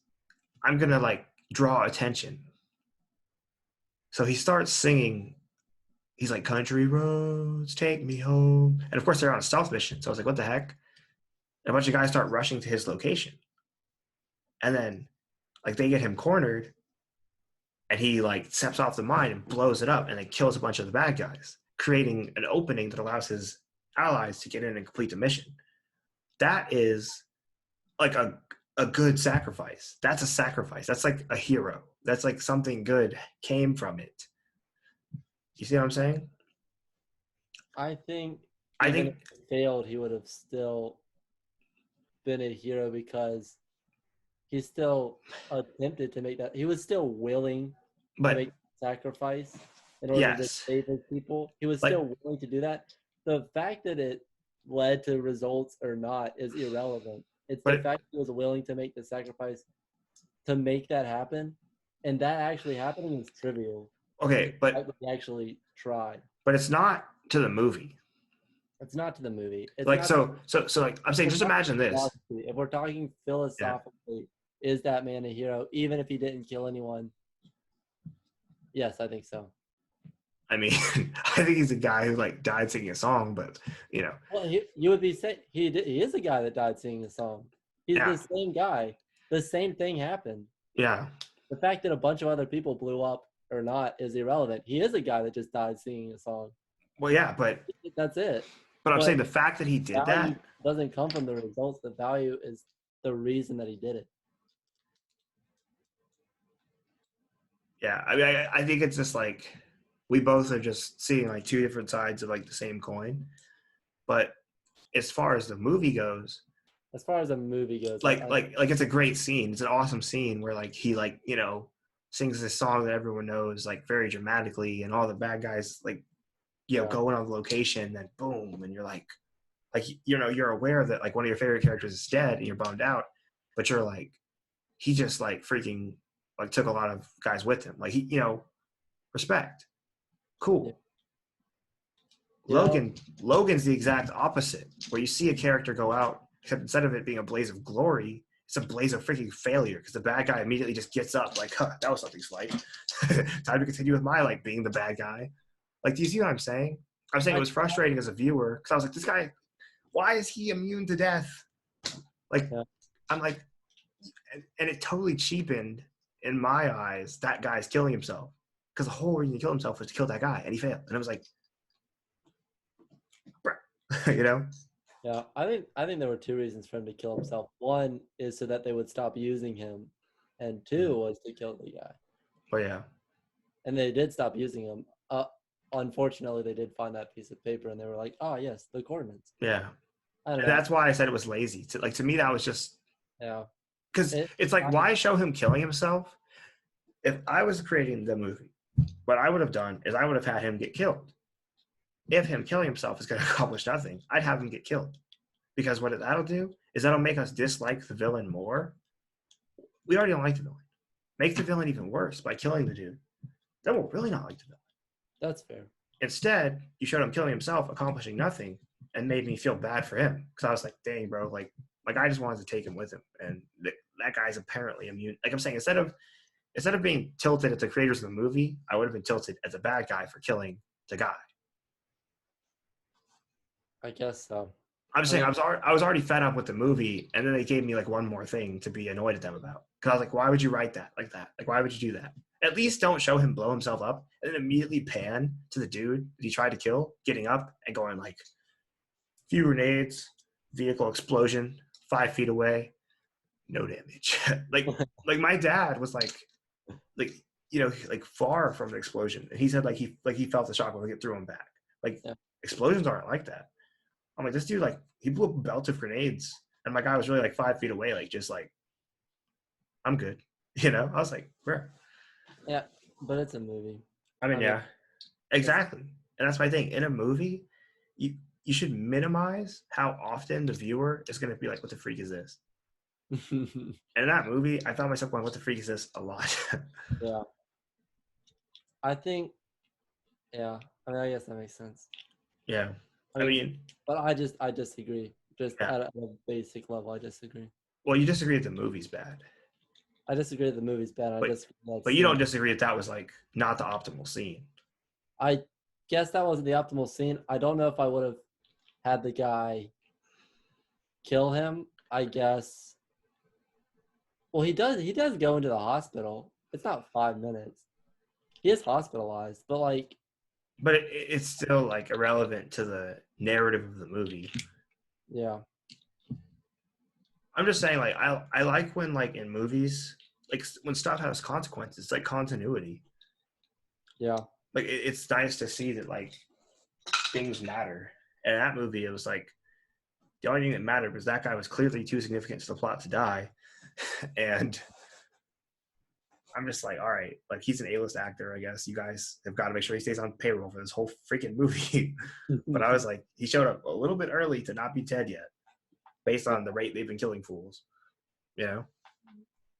I'm going to like draw attention. So he starts singing. He's like, country roads, take me home. And of course, they're on a stealth mission. So I was like, what the heck? And a bunch of guys start rushing to his location. And then, like, they get him cornered. And he, like, steps off the mine and blows it up and then kills a bunch of the bad guys, creating an opening that allows his allies to get in and complete the mission. That is, like, a good sacrifice. That's a sacrifice. That's, like, a hero. That's, like, something good came from it. You see what I'm saying? I think I even think if it failed, he would have still been a hero because he still attempted to make that. He was still willing to make sacrifice in order to yes, save his people. He was like, still willing to do that. The fact that it led to results or not is irrelevant. It's the fact that he was willing to make the sacrifice to make that happen, and that actually happening is trivial. okay, but he actually tried. But it's not to the movie. It's not to the movie. It's like not so like I'm saying, just imagine this. If we're talking philosophically, is that man a hero, even if he didn't kill anyone? Yes, I think so. I mean, I think he's a guy who like died singing a song, but you know. Well, you would be saying he is a guy that died singing a song. He's the same guy. The same thing happened. Yeah. The fact that a bunch of other people blew up or not is irrelevant. He is a guy that just died singing a song. Well, yeah, but that's it. But I'm saying the fact that he did that doesn't come from the results. The value is the reason that he did it. Yeah, I mean, I think it's just like we both are just seeing like two different sides of like the same coin. But as far as the movie goes, as far as a movie goes, Like it's a great scene. It's an awesome scene where like he like sings this song that everyone knows like very dramatically, and all the bad guys like yeah, going on the location, then boom, and you're like you're aware that like one of your favorite characters is dead, and you're bummed out, but you're like he just like freaking like took a lot of guys with him. Like he respect, yeah, cool. yeah, Logan's the exact opposite, where you see a character go out, except instead of it being a blaze of glory, it's a blaze of freaking failure because the bad guy immediately just gets up like, huh, that was something slight. Time to continue with my like being the bad guy. Like, do you see what I'm saying? I'm saying it I was frustrating as a viewer because I was like, this guy, why is he immune to death? Like, yeah. I'm like, and it totally cheapened in my eyes that guy's killing himself because the whole reason he killed himself was to kill that guy, and he failed. And I was like, you know? Yeah, I think there were two reasons for him to kill himself. One is so that they would stop using him, and two was to kill the guy. But yeah, And they did stop using him. Unfortunately, they did find that piece of paper, and they were like, "Oh yes, the coordinates." yeah. I don't And know. that's why I said it was lazy. To me, that was just Yeah, because it. it's like, I, why show him killing himself? If I was creating the movie, what I would have done is I would have had him get killed. If him killing himself is going to accomplish nothing, I'd have him get killed. Because what that'll do is that'll make us dislike the villain more. We already don't like the villain. Make the villain even worse by killing the dude. Then we'll really not like the villain. that's fair. Instead, you showed him killing himself, accomplishing nothing, and made me feel bad for him. Because I was like, dang, bro, like I just wanted to take him with him. And that guy's apparently immune. Like I'm saying, instead of being tilted at the creators of the movie, I would have been tilted as a bad guy for killing the guy. I guess so. I'm I saying mean, I was already fed up with the movie, and then they gave me like one more thing to be annoyed at them about. Because I was like, why would you write that like that? Like, why would you do that? At least don't show him blow himself up, and then immediately pan to the dude that he tried to kill, getting up and going like, few grenades, vehicle explosion, 5 feet away, no damage. like my dad was like like far from the explosion, and he said like he felt the shock when it threw him back. Like yeah, explosions aren't like that. I'm like, this dude, like, he blew up a belt of grenades, and my guy was really like 5 feet away, like, just like, I'm good. I was like, bro. yeah, but it's a movie. I mean, I mean, yeah, exactly. And that's my thing. In a movie, you you should minimize how often the viewer is going to be like, what the freak is this? And in that movie, I found myself going, what the freak is this? A lot. yeah. I think, yeah. I mean, I guess that makes sense. Yeah. I I mean, mean, but I disagree. Just yeah. at a basic level, I disagree. Well, you disagree that the movie's bad, I disagree that the movie's bad. I but disagree that but you don't scene. disagree that that was like not the optimal scene. I guess that wasn't the optimal scene. I don't know if I would have had the guy kill him. I guess. Well, he does. He does go into the hospital. It's not 5 minutes. He is hospitalized, but like, But it's still like irrelevant to the narrative of the movie. yeah, I'm just saying, like, I like when, like, in movies, like, when stuff has consequences, like continuity. yeah, Like, it's nice to see that, like, things matter. And in that movie, it was like, the only thing that mattered was that guy was clearly too significant to the plot to die. And I'm just like, all right, like, he's an A-list actor, I guess. You guys have got to make sure he stays on payroll for this whole freaking movie. But I was like, he showed up a little bit early to not be Ted yet, based on the rate they've been killing fools. You know?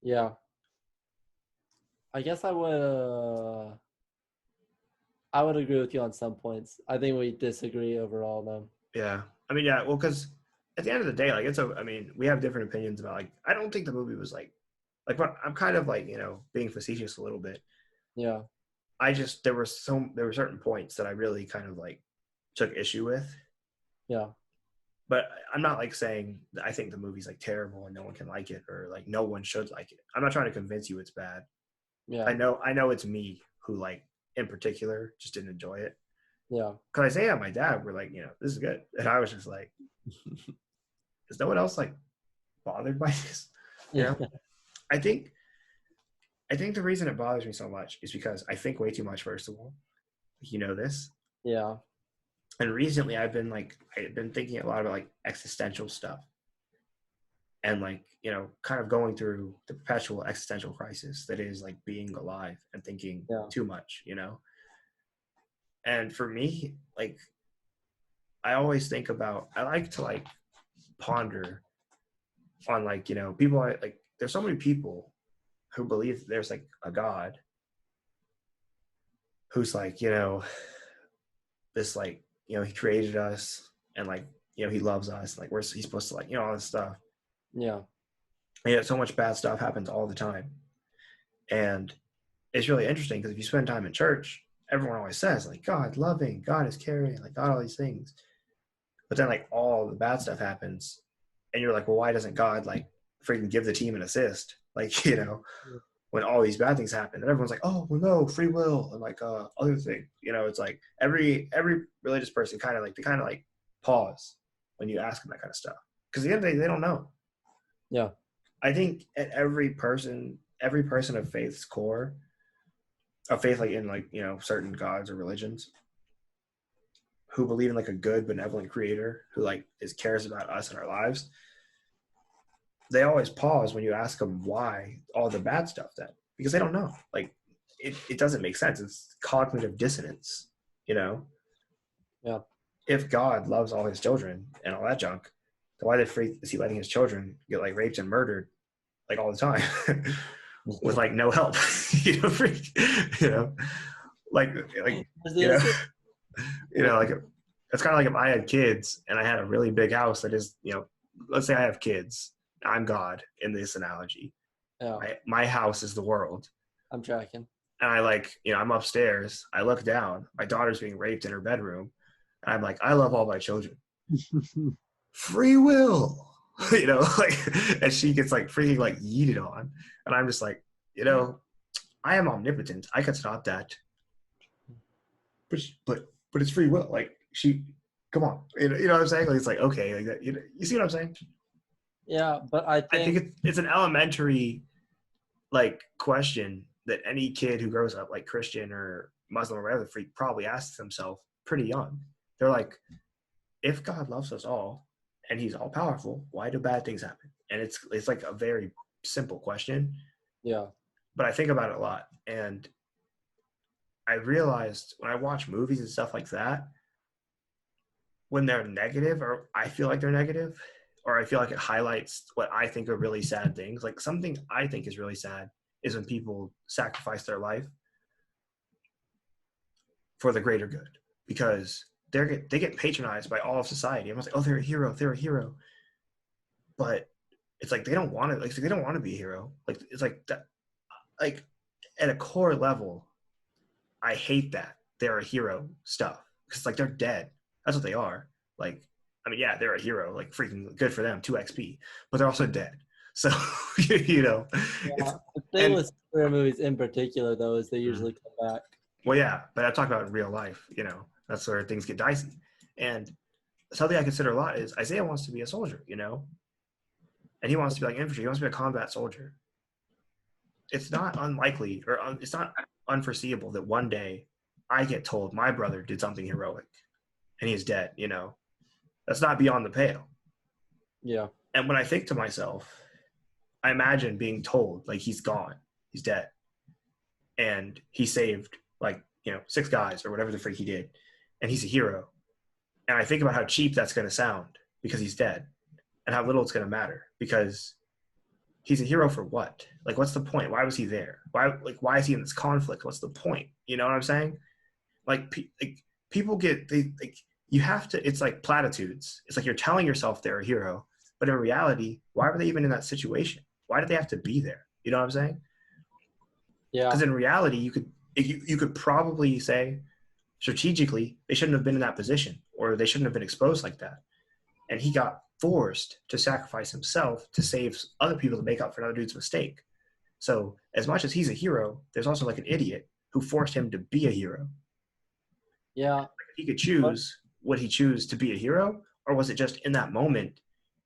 yeah. I guess I would agree with you on some points. I think we disagree overall, though. Yeah. I mean, yeah, well, because at the end of the day, like, I mean, we have different opinions about, like, I don't think the movie was what I'm kind of like, being facetious a little bit. Yeah, There were certain points that I really kind of like took issue with, yeah, but I'm not like saying that I think the movie's like terrible and no one can like it, or like no one should like it. I'm not trying to convince you it's bad. yeah, I know it's me who, like, in particular just didn't enjoy it. yeah. Cause Isaiah and my dad were like, this is good. And I was just like, is no one else like bothered by this? You Yeah, know? I think the reason it bothers me so much is because I think way too much, first of all. You know this. yeah, And recently I've been thinking a lot about like existential stuff. and like, you know, kind of going through the perpetual existential crisis that is like being alive and thinking Yeah. too much, you know. And for me, like, I always think about, I like to like ponder on like, you know, people like, there's so many people who believe there's like a God who's like, you know, this like, you know, he created us and like, you know, he loves us, like he's supposed to like, you know, all this stuff. Yeah. And yet so much bad stuff happens all the time. And it's really interesting because if you spend time in church, everyone always says like God loving, God is caring, like God, all these things. But then like all the bad stuff happens, and you're like, well, why doesn't God like freaking give the team an assist? Like, you know, when all these bad things happen, and everyone's like, oh, well, no, free will, and like other thing. You know, it's like every religious person kind of like, they kind of like pause when you ask them that kind of stuff, because at the end of the day, they don't know. Yeah. I think at every person of faith's core, of faith, like in like, you know, certain gods or religions, who believe in like a good benevolent creator who like is cares about us and our lives, they always pause when you ask them why all the bad stuff, then, because they don't know. Like it doesn't make sense. It's cognitive dissonance, you know. Yeah. If God loves all his children and all that junk, then why the freak is he letting his children get like raped and murdered like all the time with like no help? You know, freak, you know, like you know, you know, like it's kind of like if I had kids and I had a really big house that is, you know, let's say I have kids, I'm God in this analogy. Yeah. My house is the world. I'm tracking. And I like, you know, I'm upstairs. I look down. My daughter's being raped in her bedroom. And I'm like, I love all my children. Free will. You know, like, and she gets like freaking like yeeted on. And I'm just like, you know, I am omnipotent. I could stop that. But it's free will. Like she, come on. You know what I'm saying? Like, it's like, okay, like that, you see what I'm saying? Yeah, but I I think think it's an elementary like question that any kid who grows up like Christian or Muslim or whatever the freak probably asks himself pretty young. They're like, if God loves us all and he's all powerful, why do bad things happen? And it's like a very simple question. yeah. But I think about it a lot. And I realized when I watch movies and stuff like that, when they're negative, or I feel like they're negative, or I feel like it highlights what I think are really sad things. Like something I think is really sad is when people sacrifice their life for the greater good, because they get patronized by all of society. Everyone's like, oh, they're a hero, they're a hero. But it's like they don't want to, like they don't want to be a hero. Like it's like that, like at a core level, I hate that they're a hero stuff, because like they're dead. That's what they are. Like, I mean, yeah, they're a hero. Like, freaking good for them, 2 XP. But they're also dead. So you know, it's Yeah. The thing and with superhero movies in particular, though, is they usually come back. well, yeah, but I talk about in real life. You know, that's where things get dicey. And something I consider a lot is Isaiah wants to be a soldier. You know, and he wants to be like infantry. He wants to be a combat soldier. It's not unlikely, or it's not unforeseeable that one day I get told my brother did something heroic and he's dead. You know, that's not beyond the pale. Yeah. And when I think to myself, I imagine being told like he's gone, he's dead, and he saved like, you know, 6 guys or whatever the freak he did, and he's a hero. And I think about how cheap that's going to sound because he's dead, and how little it's going to matter because he's a hero for what? Like, what's the point? Why was he there? Why is he in this conflict? What's the point? You know what I'm saying? Like people get they like you have to. It's like platitudes. It's like you're telling yourself they're a hero, but in reality, why were they even in that situation? Why did they have to be there? You know what I'm saying? Yeah. Because in reality, you could probably say strategically they shouldn't have been in that position, or they shouldn't have been exposed like that. And he got forced to sacrifice himself to save other people to make up for another dude's mistake. So as much as he's a hero, there's also like an idiot who forced him to be a hero. Yeah. He could But choose, would he choose to be a hero, or was it just in that moment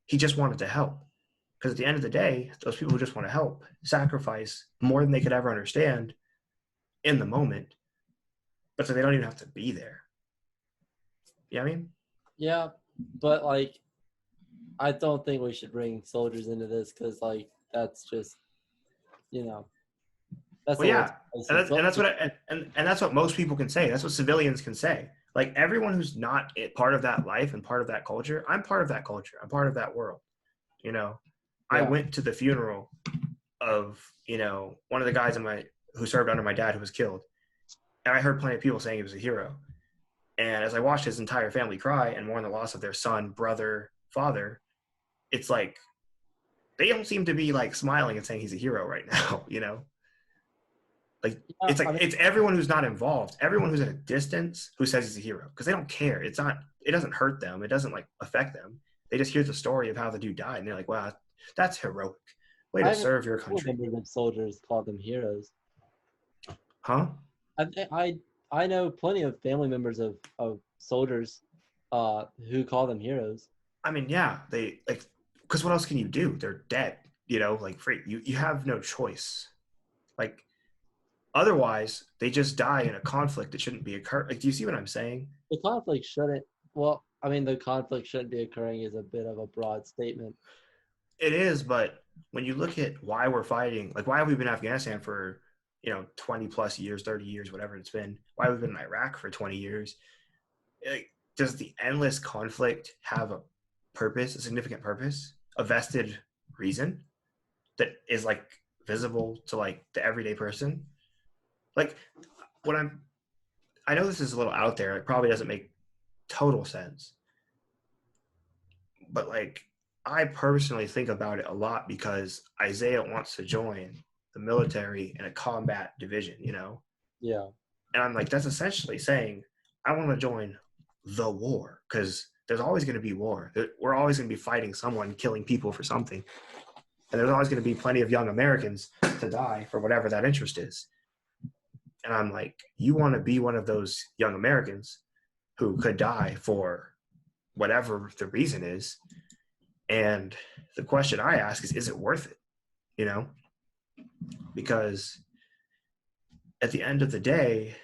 he just wanted to help? Because at the end of the day, those people who just want to help sacrifice more than they could ever understand in the moment, but so they don't even have to be there. You know what I mean? yeah, but like I don't think we should bring soldiers into this because, like, that's just, you know, that's Well, a little yeah, spicy. and But that's what and that's what most people can say. That's what civilians can say. Like everyone who's not part of that life and part of that culture, I'm part of that culture. I'm part of that world. You know, I yeah, went to the funeral of one of the guys who served under my dad who was killed, and I heard plenty of people saying he was a hero. And as I watched his entire family cry and mourn the loss of their son, brother, father, it's like they don't seem to be like smiling and saying he's a hero right now. Like yeah. it's I like mean, it's everyone who's not involved, everyone who's at a distance who says he's a hero because they don't care. It doesn't hurt them. It doesn't like affect them. They just hear the story of how the dude died and they're like, wow, that's heroic. Way I to haven't serve your seen country. members of soldiers call them heroes. Huh? I I know plenty of family members of soldiers, who call them heroes. I mean, yeah, they like because what else can you do? They're dead, like free. You have no choice. Like otherwise, they just die in a conflict that shouldn't be occurring. Like, do you see what I'm saying? The conflict shouldn't. Well, I mean, the conflict shouldn't be occurring is a bit of a broad statement. It is, but when you look at why we're fighting, like why have we been in Afghanistan for 20 plus years, 30 years, whatever it's been, why we've been in Iraq for 20 years, like, does the endless conflict have a purpose, a significant purpose, a vested reason that is like visible to like the everyday person? Like what I know this is a little out there, it probably doesn't make total sense, but like I personally think about it a lot because Isaiah wants to join the military in a combat division, Yeah. and I'm like, that's essentially saying I want to join the war because there's always going to be war. We're always going to be fighting someone, killing people for something, and there's always going to be plenty of young Americans to die for whatever that interest is. And I'm like, you want to be one of those young Americans who could die for whatever the reason is. And the question I ask is it worth it? Because at the end of the day,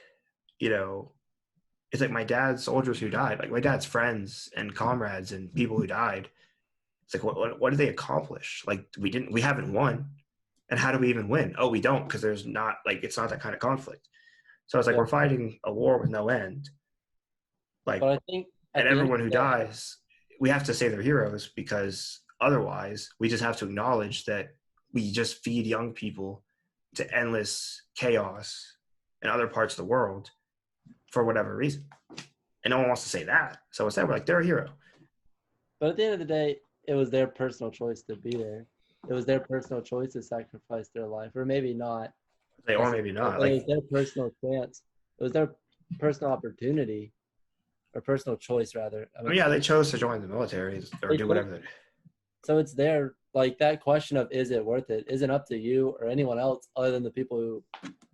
it's like my dad's soldiers who died, like my dad's friends and comrades and people who died. It's like, what did they accomplish? Like we haven't won. And how do we even win? Oh, we don't, because there's not like, it's not that kind of conflict. So it's like, Yeah. we're fighting a war with no end. Like, But I think and at the end of everyone who the day, dies, we have to say they're heroes because otherwise we just have to acknowledge that we just feed young people to endless chaos in other parts of the world for whatever reason. And no one wants to say that. So instead, we're like, they're a hero. but at the end of the day, it was their personal choice to be there. It was their personal choice to sacrifice their life, or maybe not. Or maybe not. It Like, was their personal chance. It was their personal opportunity, or personal choice, rather. I mean, yeah, they chose to join the military or do whatever. so it's their, like, that question of is it worth it isn't up to you or anyone else other than the people who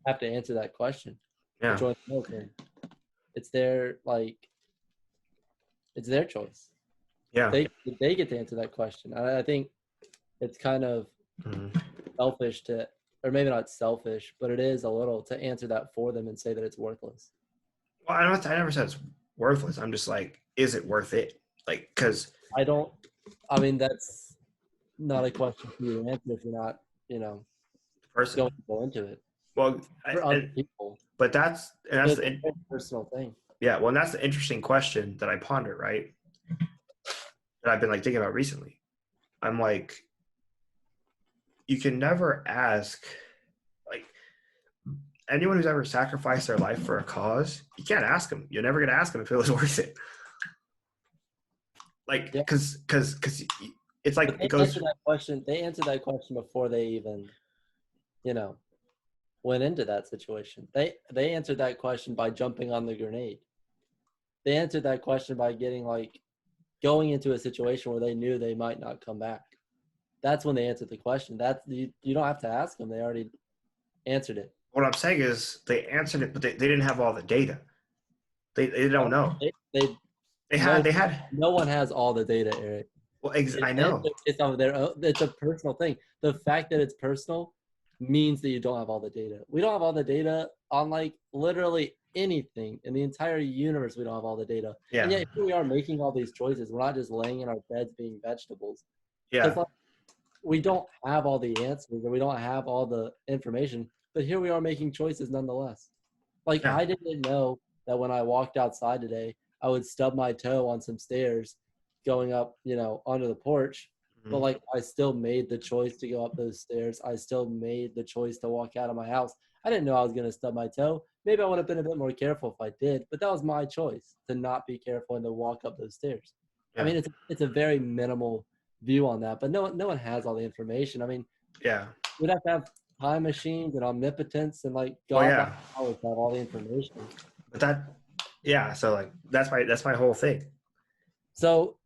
have to answer that question to Yeah. join the military. It's their, like, it's their choice. Yeah. They get to answer that question. I think it's kind of selfish to, or maybe not selfish, but it is a little to answer that for them and say that it's worthless. Well, I never said it's worthless. I'm just like, is it worth it? Like, because I mean, that's not a question for you to answer if you're not, person. going to go into it. Well, For other people. But that's It's a personal thing. Yeah, well, and that's the interesting question that I ponder, right? That I've been like thinking about recently. I'm like, you can never ask, like, anyone who's ever sacrificed their life for a cause, you can't ask them. You're never gonna ask them if it was worth it. Like, because it's like it goes. They answered that question before they even, went into that situation. They answered that question by jumping on the grenade. They answered that question by going into a situation where they knew they might not come back. That's when they answered the question. You don't have to ask them. They already answered it. What I'm saying is they answered it, but they didn't have all the data. They don't know. They had. No one has all the data, Eric. Well, I know. It's of their own. It's a personal thing. The fact that it's personal means that you don't have all the data. We don't have all the data on like literally anything in the entire universe. We don't have all the data, and Yeah. yet here we are making all these choices. We're not just laying in our beds being vegetables because Yeah. like, we don't have all the answers or we don't have all the information. But here we are making choices nonetheless. Like Yeah. I didn't know that when I walked outside today, I would stub my toe on some stairs going up, onto the porch. But Mhm. like I still made the choice to go up those stairs. I still made the choice to walk out of my house. I didn't know I was going to stub my toe. Maybe I would have been a bit more careful if I did, but that was my choice to not be careful and to walk up those stairs. I Yeah. mean, it's a very minimal view on that, but no one has all the information. I mean, Yeah. we'd have to have time machines and omnipotence and like Well, godlike yeah. powers to have all the information. But yeah. So like, that's my whole thing. So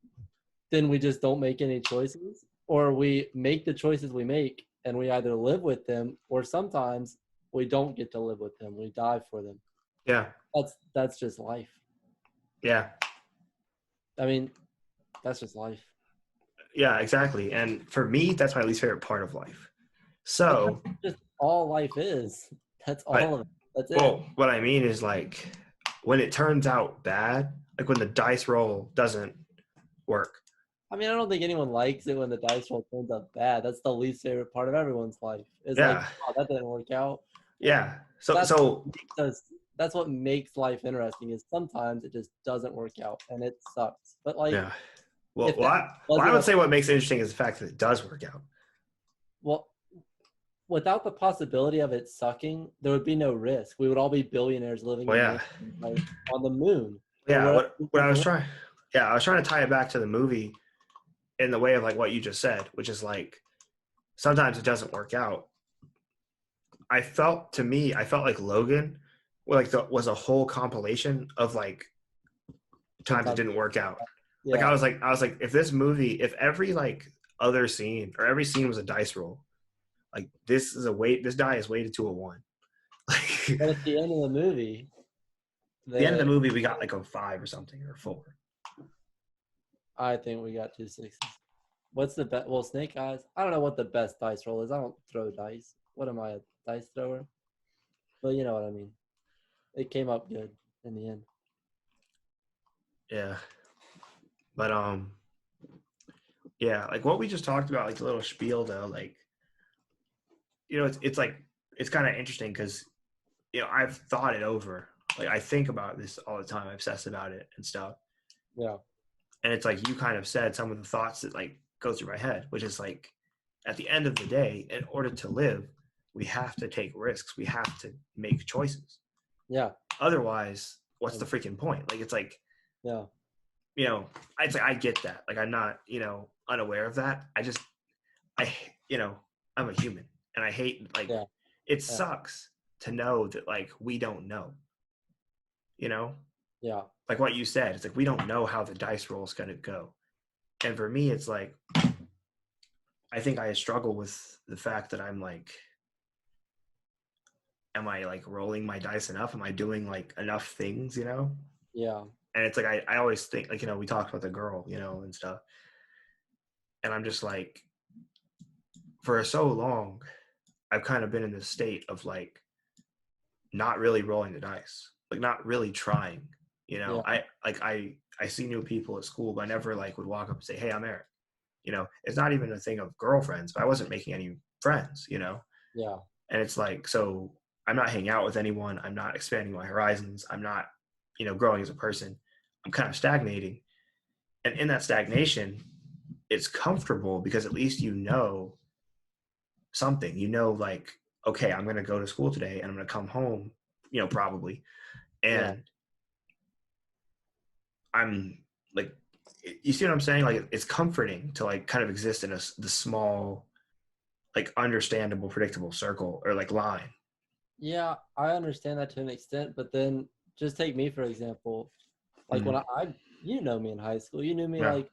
then we just don't make any choices, or we make the choices we make and we either live with them, or sometimes we don't get to live with them. We die for them. Yeah. That's just life. Yeah. I mean, that's just life. Yeah. Exactly. And for me, that's my least favorite part of life. But that's So, just all life is. That's all but of it. That's it. well, what I mean is like when it turns out bad, like when the dice roll doesn't work. I mean, I don't think anyone likes it when the dice roll turns out bad. That's the least favorite part of everyone's life. Is like, Yeah. oh, that didn't work out. Yeah. So That's so that's what makes life interesting. Is sometimes it just doesn't work out and it sucks. But like, yeah. Well, if well, that I, well, I wasn't would a say what makes it interesting is the fact that it does work out. well, without the possibility of it sucking, there would be no risk. We would all be billionaires living Well, in yeah. like on the moon or Yeah. wherever What we I was want. trying, yeah, I was trying to tie it back to the movie in the way of like what you just said, which is like sometimes it doesn't work out. I felt like Logan, was a whole compilation of like times it Sometimes, didn't work out. Like yeah, I was like, if this movie, if every like other scene or every scene was a dice roll, like this die is weighted to a one. Like but at the end of the movie, the end of the the movie, we got like a five or something or a four. I think we got two sixes. What's the best? Well, Snake Eyes. I don't know what the best dice roll is. I don't throw dice. What am I, a dice thrower? But you know what I mean. It came up good in the end. Yeah, but yeah, like what we just talked about, like the little spiel though, like it's like it's kind of interesting because I've thought it over. Like I think about this all the time. I obsess about it and stuff. Yeah. And it's like you kind of said some of the thoughts that like go through my head, which is like at the end of the day, in order to live, we have to take risks. We have to make choices. Yeah. Otherwise, what's the freaking point? Like it's like, Yeah. I get that. Like I'm not, unaware of that. I I'm a human and I hate like Yeah. it Yeah. sucks to know that like we don't know. You know? Yeah. Like what you said, it's like we don't know how the dice roll is gonna go. And for me, it's like I think I struggle with the fact that I'm like, am I like rolling my dice enough? Am I doing like enough things, Yeah. And it's like I always think like, we talked about the girl, and stuff. And I'm just like, for so long, I've kind of been in this state of like not really rolling the dice, like not really trying. Yeah. I see new people at school, but I never like would walk up and say, "Hey, I'm Eric." It's not even a thing of girlfriends, but I wasn't making any friends. Yeah. And it's like, so I'm not hanging out with anyone. I'm not expanding my horizons. I'm not, growing as a person. I'm kind of stagnating. And in that stagnation, it's comfortable because at least something, like, okay, I'm going to go to school today and I'm going to come home, probably. Yeah. And I'm like, you see what I'm saying? Like, it's comforting to like kind of exist in the small, like understandable, predictable circle or like line. Yeah. I understand that to an extent, but then just take me for example. Like when Mm-hmm. you know me in high school, you knew me Yeah. like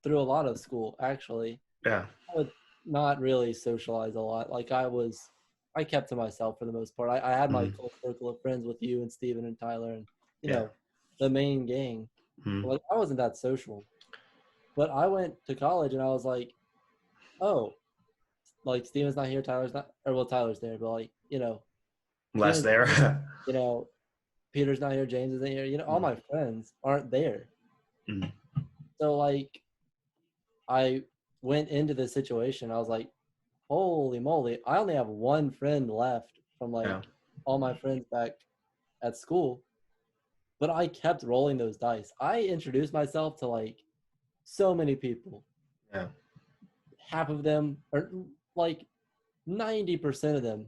through a lot of school actually. Yeah. I would not really socialize a lot. Like I kept to myself for the most part. I had my Mm-hmm. close circle of friends with you and Steven and Tyler and Yeah. the main gang. Mm-hmm. Like I wasn't that social. But I went to college and I was like, oh, like Steven's not here, Tyler's not, or well, Tyler's there, but like, Less Steven's not here, there. you know, Peter's not here, James isn't here, all Mm, my friends aren't there. mm, So like I went into this situation, I was like, holy moly, I only have one friend left from yeah. like all my friends back at school, but I kept rolling those dice. I introduced myself to like so many people. Yeah. Half of them, or like 90% of them,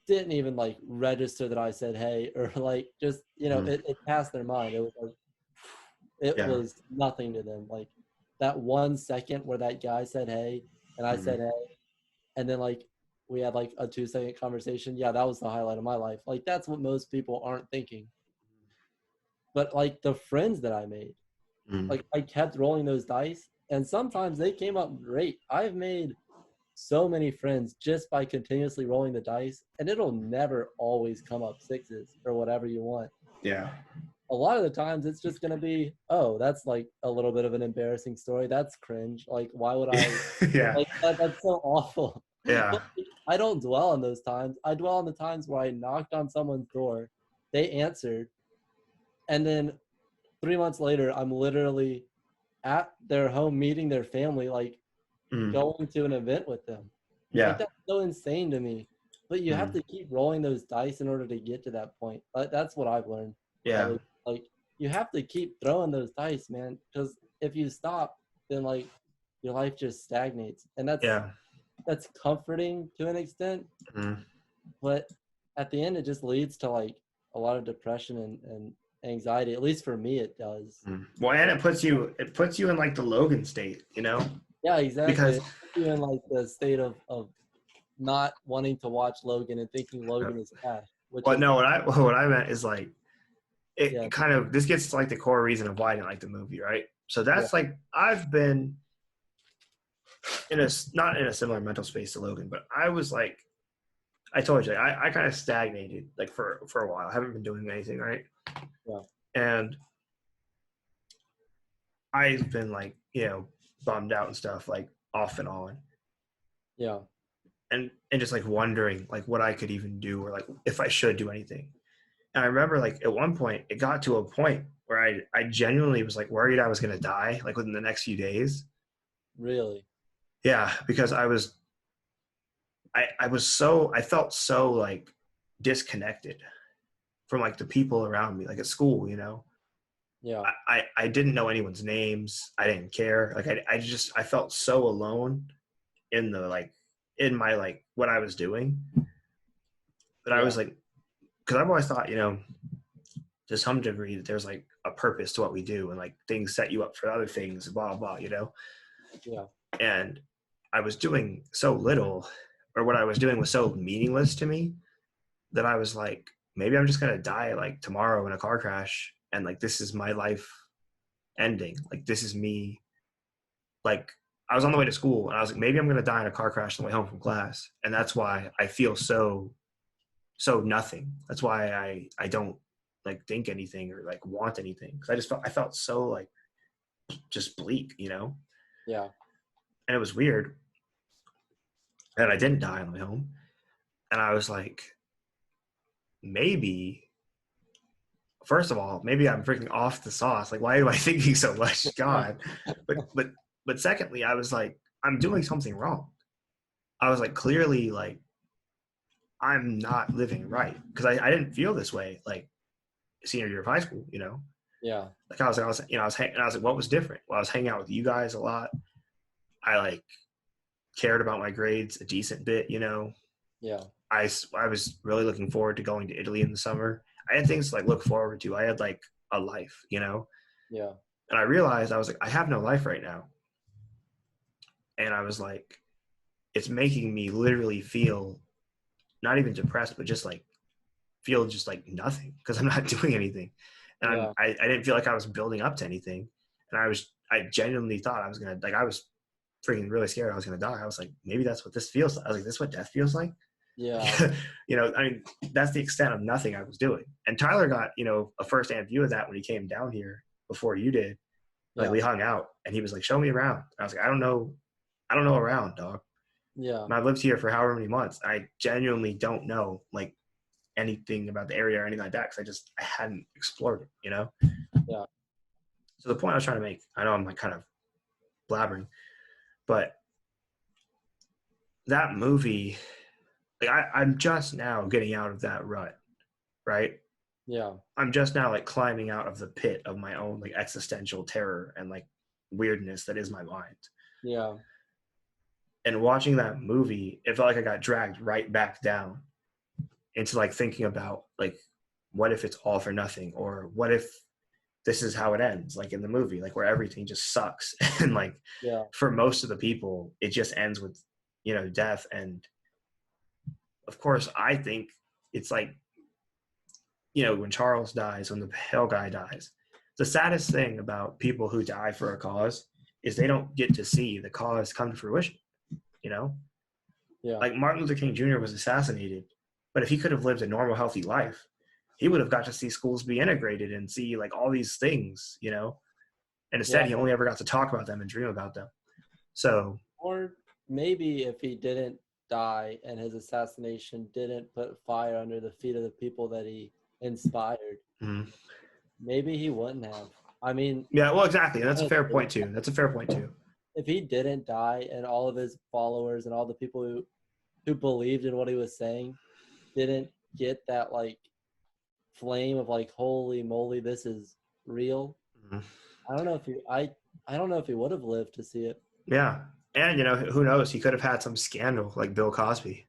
didn't even like register that I said hey, or like just Mm, it passed their mind. It was like it yeah. was nothing to them. Like that 1 second where that guy said hey and I Mm, said hey, and then like we had like a 2 second conversation. Yeah, that was the highlight of my life. Like that's what most people aren't thinking. But like the friends that I made, mm, like I kept rolling those dice, and sometimes they came up great. I've made so many friends just by continuously rolling the dice, and it'll never always come up sixes or whatever you want. yeah. A lot of the times it's just going to be, oh, that's like a little bit of an embarrassing story. That's cringe. Like, why would I, Yeah. like, that's so awful. Yeah. But like, I don't dwell on those times. I dwell on the times where I knocked on someone's door, they answered, and then 3 months later, I'm literally at their home meeting their family, like Mm, going to an event with them. Like yeah. that's so insane to me. But you have Mm, to keep rolling those dice in order to get to that point. That's what I've learned. At yeah. least, like you have to keep throwing those dice, man. Because if you stop, then like your life just stagnates, and Yeah. that's comforting to an extent. Mm, But at the end, it just leads to like a lot of depression and anxiety. At least for me, it does. mm. Well, and it puts you in like the Logan state, Yeah, exactly. because It puts you in like the state of not wanting to watch Logan and thinking uh, Logan is trash, which well, is no, what I meant is like yeah, it kind of this gets to like the core reason of why I didn't like the movie, right? So yeah, that's like I've been in a not in a similar mental space to Logan, but I was like I told you I kind of stagnated like for a while. I haven't been doing anything, right? yeah, And I've been like bummed out and stuff like off and on, yeah, and just like wondering like what I could even do or like if I should do anything. And I remember like at one point it got to a point where I genuinely was like worried I was gonna die like within the next few days. really, Yeah, because I felt so like disconnected from like the people around me, like at school. yeah, I didn't know anyone's names. I didn't care. Like I felt so alone in the like in my like what I was doing that I yeah, was like because I've always thought, to some degree that there's like a purpose to what we do and like things set you up for other things, blah blah. yeah, And I was doing so little, or what I was doing was so meaningless to me that I was like, maybe I'm just gonna die like tomorrow in a car crash, and like this is my life ending. Like this is me. Like I was on the way to school, and I was like, maybe I'm gonna die in a car crash on the way home from class, and that's why I feel so nothing. That's why I don't like think anything or like want anything because I felt so like just bleak. yeah, And it was weird that I didn't die on the way home, and I was like, maybe first of all, maybe I'm freaking off the sauce. Like, why am I thinking so much? God. But secondly, I was like, I'm doing something wrong. I was like, clearly, like, I'm not living right because I didn't feel this way like senior year of high school. yeah, Like I was like, what was different? Well, I was hanging out with you guys a lot. I like cared about my grades a decent bit. yeah, I was really looking forward to going to Italy in the summer. I had things to like look forward to. I had like a life. yeah, And I realized I was like, I have no life right now. And I was like, it's making me literally feel not even depressed, but just like feel just like nothing because I'm not doing anything. And yeah, I didn't feel like I was building up to anything. And I genuinely thought I was going to, like, I was freaking really scared I was going to die. I was like, maybe that's what this feels like. I was like, this is what death feels like. yeah, I mean, that's the extent of nothing I was doing. And Tyler got, a firsthand view of that when he came down here before you did. Like yeah, we hung out and he was like, show me around. And I was like, I don't know around, dog. Yeah. And I've lived here for however many months. I genuinely don't know like anything about the area or anything like that because I hadn't explored it, you know? Yeah. So the point I was trying to make, I know I'm like kind of blabbering, but that movie, like I'm just now getting out of that rut, right? Yeah. I'm just now like climbing out of the pit of my own like existential terror and like weirdness that is my mind. Yeah. And watching that movie, it felt like I got dragged right back down into like thinking about like what if it's all for nothing, or what if this is how it ends, like in the movie, like where everything just sucks and like Yeah. for most of the people it just ends with, you know, death. And of course I think it's like, you know, when Charles dies, when the pale guy dies, the saddest thing about people who die for a cause is they don't get to see the cause come to fruition, you know? Yeah. Like Martin Luther King Jr. was assassinated, but if he could have lived a normal, healthy life, he would have got to see schools be integrated and see like all these things, you know? And instead, Yeah. he only ever got to talk about them and dream about them. So, Or maybe if he didn't die and his assassination didn't put fire under the feet of the people that he inspired, mm, maybe he wouldn't have. I mean, yeah, well, exactly. And that's a fair honestly, point, too. That's a fair point, too. if he didn't die and all of his followers and all the people who believed in what he was saying didn't get that like flame of like, holy moly, this is real. Mm, I don't know if he I don't know if he would have lived to see it. yeah. And, you know, who knows? He could have had some scandal like Bill Cosby.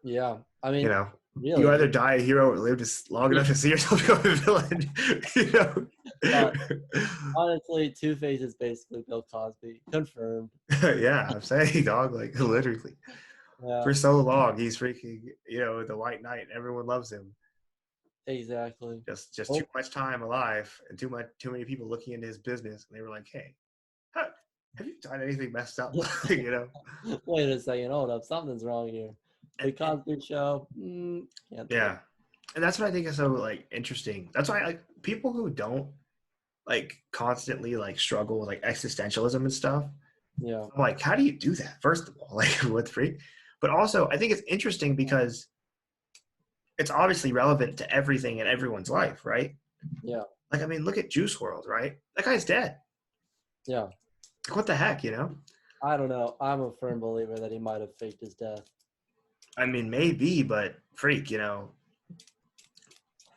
Yeah. I You mean, know, you either really. die a hero or live just long enough to see yourself become a villain. You know? But honestly, Two-Face is basically Bill Cosby. Confirmed. Yeah, I'm saying, dog, like literally. Yeah, For so long, he's freaking, you know, the White Knight, and everyone loves him. exactly. Just too Oh, much time alive, and too many people looking into his business, and they were like, "Hey, how, have you done anything messed up?" You know. wait a second. Hold up. Something's wrong here. The And Cosby Show. Can't do it. yeah, and that's what I think is so like interesting. That's why like people who don't like constantly like struggle with like existentialism and stuff. Yeah. I'm like, how do you do that? First of all, like what freak? But also, I think it's interesting because it's obviously relevant to everything in everyone's life, right? Yeah. Like, I mean, look at Juice World, right? That guy's dead. Yeah. Like, what the heck, you know? I don't know. I'm a firm believer that he might have faked his death. I mean, maybe, but freak, you know,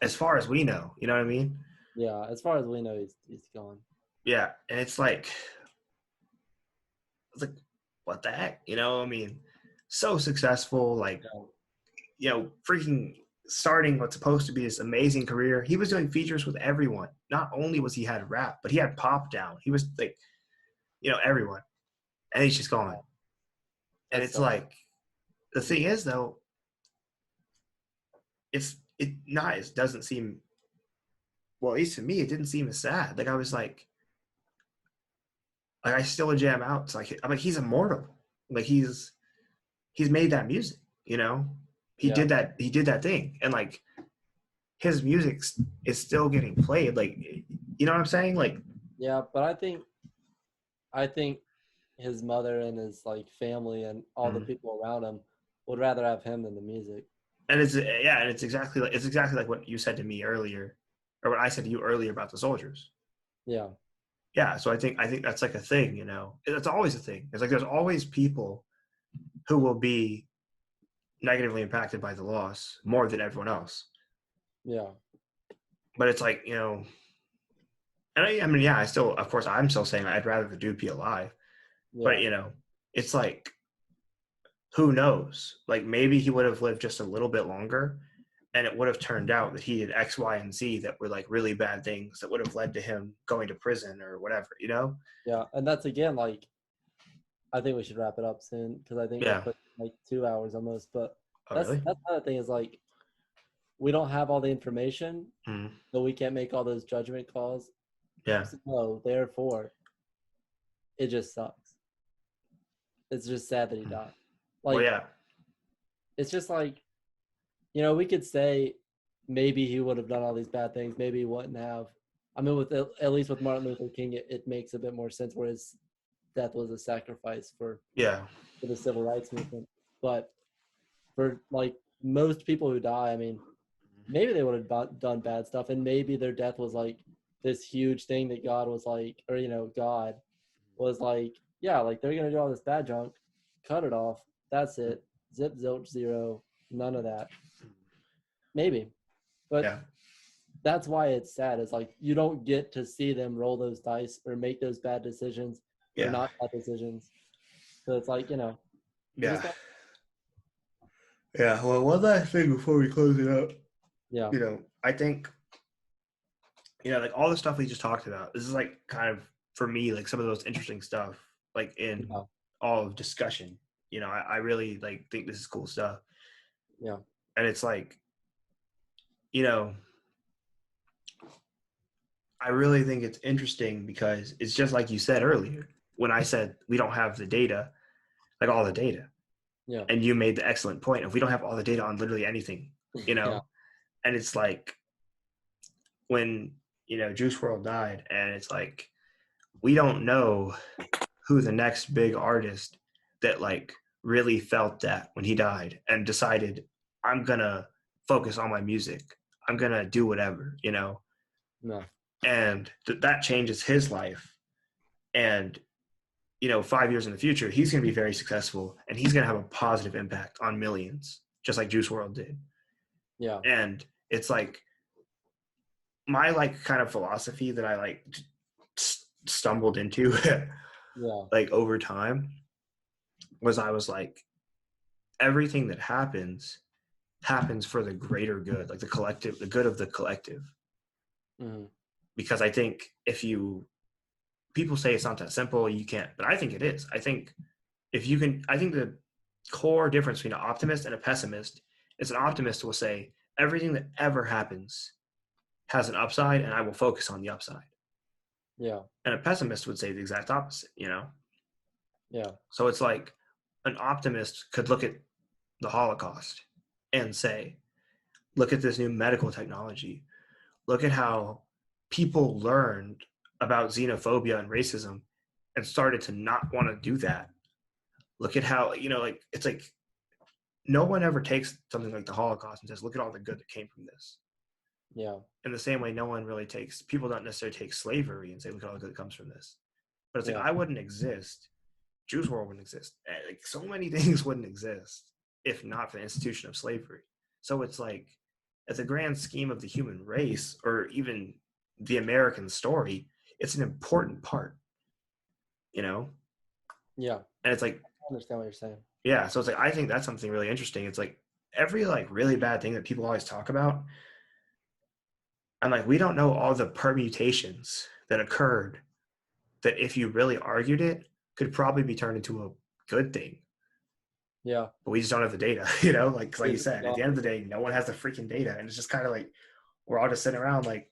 as far as we know, you know what I mean? Yeah. As far as we know, he's gone. Yeah. And it's like, what the heck? You know, I mean, so successful, like, Yeah. you know, freaking starting what's supposed to be this amazing career. He was doing features with everyone. Not only was he had rap, but he had pop down. He was like, you know, everyone. And he's just gone. And That's it's so. like, the thing is though, it doesn't seem, well, at least to me, it didn't seem as sad. Like I was like I still jam out. It's like I'm like he's immortal. Like he's made that music, you know? Yeah. He did that thing. And like his music is still getting played. Like you know what I'm saying? Like Yeah. But I think his mother and his like family and all the mm. people around him would rather have him than the music. And it's exactly like what you said to me earlier, or what I said to you earlier about the soldiers. Yeah. Yeah, so I think that's like a thing, you know. It's always a thing. It's like there's always people who will be negatively impacted by the loss more than everyone else. Yeah. But it's like, you know, and I mean, yeah, of course, I'm still saying I'd rather the dude be alive. But Yeah. you know, it's like, who knows? Like maybe he would have lived just a little bit longer, and it would have turned out that he did X, Y, and Z that were like really bad things that would have led to him going to prison or whatever, you know? Yeah. And that's again like I think we should wrap it up soon because I think we're Yeah. put like 2 hours almost. But Oh, that's really? that's another thing is like we don't have all the information, Mm. so we can't make all those judgment calls. Yeah. So therefore, it just sucks. It's just sad that he Mm. died. Well, Like yeah. it's just like we could say maybe he would have done all these bad things, maybe he wouldn't have. I mean, with at least with Martin Luther King, it makes a bit more sense where his death was a sacrifice for Yeah. the civil rights movement. But for like most people who die, I mean, maybe they would have done bad stuff, and maybe their death was like this huge thing that God was like, or God was like, yeah, like they're gonna do all this bad junk, cut it off. That's it. Zip zilch zero. None of that. Maybe, but Yeah. that's why it's sad. It's like you don't get to see them roll those dice or make those bad decisions or Yeah. not bad decisions. So it's like you just Yeah. don't. Yeah. Well, one last thing before we close it up. Yeah. I think, like all the stuff we just talked about, this is like kind of, for me, like some of the most interesting stuff, like in Yeah. all of discussion. I really like think this is cool stuff. Yeah. And it's like, you know, I really think it's interesting because it's just like you said earlier, when I said we don't have the data, like all the data. Yeah. And you made the excellent point. If we don't have all the data on literally anything, Yeah. and it's like when, Juice World died, and it's like, we don't know who the next big artist that like really felt that when he died and decided, I'm gonna focus on my music. I'm gonna do whatever, No. and that changes his life. And 5 years in the future, he's going to be very successful and he's going to have a positive impact on millions, just like Juice World did. Yeah. And it's like my like kind of philosophy that I like stumbled into Yeah. like over time was, I was like, everything that happens for the greater good, like the collective, the good of the collective. Mm-hmm. Because I think people say it's not that simple, you can't, but I think it is. I think I think the core difference between an optimist and a pessimist is an optimist will say everything that ever happens has an upside and I will focus on the upside. Yeah. And a pessimist would say the exact opposite, Yeah. So it's like an optimist could look at the Holocaust and say, look at this new medical technology. Look at how people learned about xenophobia and racism and started to not want to do that. Look at how, like, it's like no one ever takes something like the Holocaust and says, look at all the good that came from this. Yeah. In the same way, no one really people don't necessarily take slavery and say, look at all the good that comes from this. But it's like, Yeah. I wouldn't exist. Juice World wouldn't exist. Like, so many things wouldn't exist if not for the institution of slavery. So it's like, at the grand scheme of the human race, or even the American story, it's an important part, Yeah. And it's like, I understand what you're saying. yeah. So it's like, I think that's something really interesting. It's like every like really bad thing that people always talk about, I'm like, we don't know all the permutations that occurred that, if you really argued it, could probably be turned into a good thing. Yeah. But we just don't have the data, like you said, at the end of the day, no one has the freaking data. And it's just kind of like, we're all just sitting around like,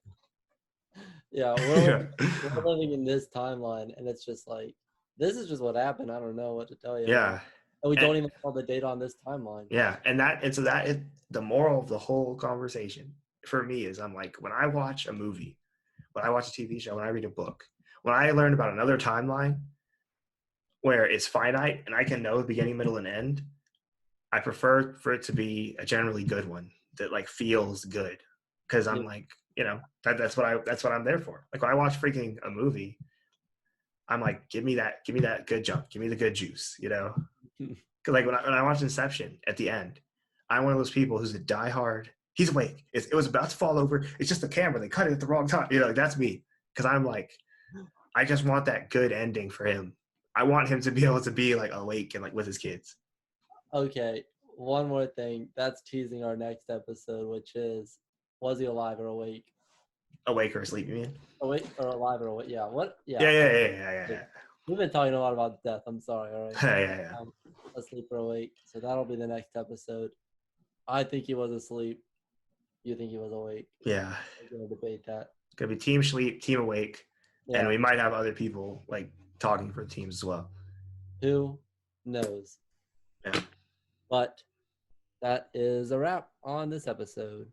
Yeah. We're living in this timeline, and it's just like, this is just what happened. I don't know what to tell you. yeah. And we And, don't even have all the data on this timeline. yeah. And so that is the moral of the whole conversation for me is, I'm like, when I watch a movie, when I watch a TV show, when I read a book, when I learn about another timeline where it's finite and I can know the beginning, middle, and end, I prefer for it to be a generally good one that like feels good. Cause I'm Yeah. like, that's what I'm there for. Like when I watch freaking a movie, I'm like, give me that good junk, give me the good juice, Cause like when I watch Inception at the end, I'm one of those people who's a diehard. He's awake. It was about to fall over. It's just the camera. They cut it at the wrong time. Like, that's me. Cause I'm like, I just want that good ending for him. I want him to be able to be like awake and like with his kids. Okay. One more thing. That's teasing our next episode, which is, was he alive or awake? Awake or asleep, you mean? Awake or alive or awake? Yeah. What? Yeah, Yeah. yeah, yeah, yeah, yeah. We've been talking a lot about death. I'm sorry. All right. Yeah, yeah, yeah. Asleep or awake. So that'll be the next episode. I think he was asleep. You think he was awake? Yeah. We're gonna debate that. It's gonna be team sleep, team awake, Yeah. and we might have other people like talking for the teams as well. Who knows? Yeah. But that is a wrap on this episode.